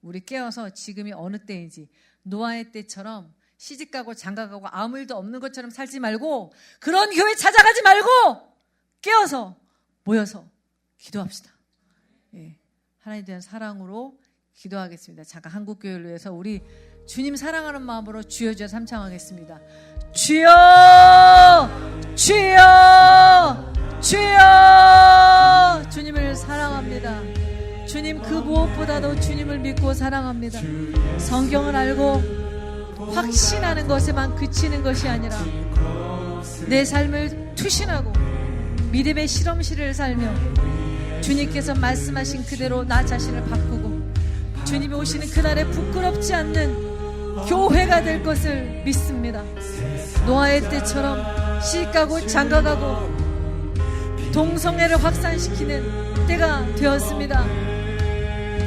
우리 깨어서 지금이 어느 때인지 노아의 때처럼 시집가고 장가가고 아무 일도 없는 것처럼 살지 말고 그런 교회 찾아가지 말고 깨어서 모여서 기도합시다. 하나님에 대한 사랑으로 기도하겠습니다. 잠깐 한국교회를 위해서 우리 주님 사랑하는 마음으로 주여 주여 삼창하겠습니다. 주여 주여 주여. 주님을 사랑합니다. 주님 그 무엇보다도 주님을 믿고 사랑합니다. 성경을 알고 확신하는 것에만 그치는 것이 아니라 내 삶을 투신하고 믿음의 실험실을 살며 주님께서 말씀하신 그대로 나 자신을 바꾸고 주님이 오시는 그날에 부끄럽지 않는 교회가 될 것을 믿습니다. 노아의 때처럼 시집가고 장가가고 동성애를 확산시키는 때가 되었습니다.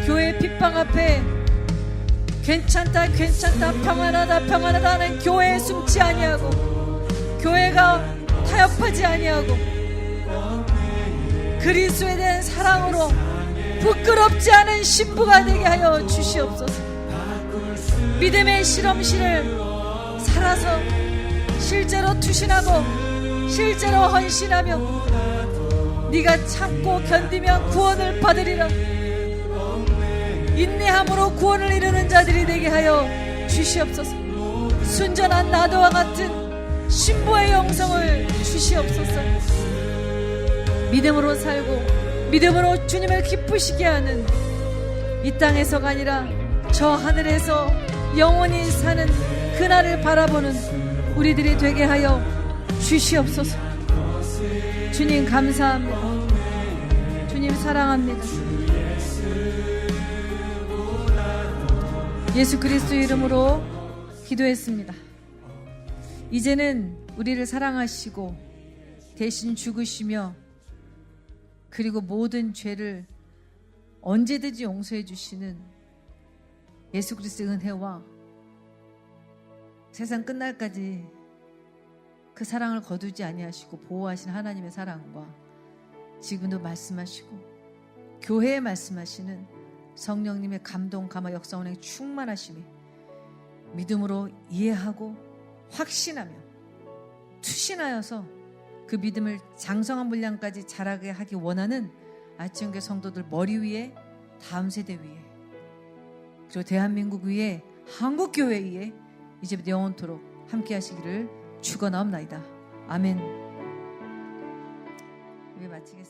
교회 핍박 앞에 괜찮다 평안하다 하는 교회에 숨지 아니하고 교회가 타협하지 아니하고 그리스도에 대한 사랑으로 부끄럽지 않은 신부가 되게 하여 주시옵소서. 믿음의 실험실을 살아서 실제로 투신하고 실제로 헌신하며 네가 참고 견디면 구원을 받으리라. 인내함으로 구원을 이루는 자들이 되게 하여 주시옵소서. 순전한 나도와 같은 신부의 영성을 주시옵소서. 믿음으로 살고 믿음으로 주님을 기쁘시게 하는 이 땅에서가 아니라 저 하늘에서 영원히 사는 그날을 바라보는 우리들이 되게 하여 주시옵소서. 주님 감사합니다. 주님 사랑합니다. 예수 그리스도 이름으로 기도했습니다. 이제는 우리를 사랑하시고 대신 죽으시며 그리고 모든 죄를 언제든지 용서해 주시는 예수 그리스도의 은혜와 세상 끝날까지 그 사랑을 거두지 아니하시고 보호하신 하나님의 사랑과 지금도 말씀하시고 교회에 말씀하시는 성령님의 감동, 감화, 역사, 운행 충만하심이 믿음으로 이해하고 확신하며 투신하여서 그 믿음을 장성한 분량까지 자라게 하기 원하는 아침교회 성도들 머리 위에, 다음 세대 위에, 그리고 대한민국 위에, 한국교회 위에 이제부터 영원토록 함께 하시기를 축원하옵나이다. 아멘. 마치겠습니다.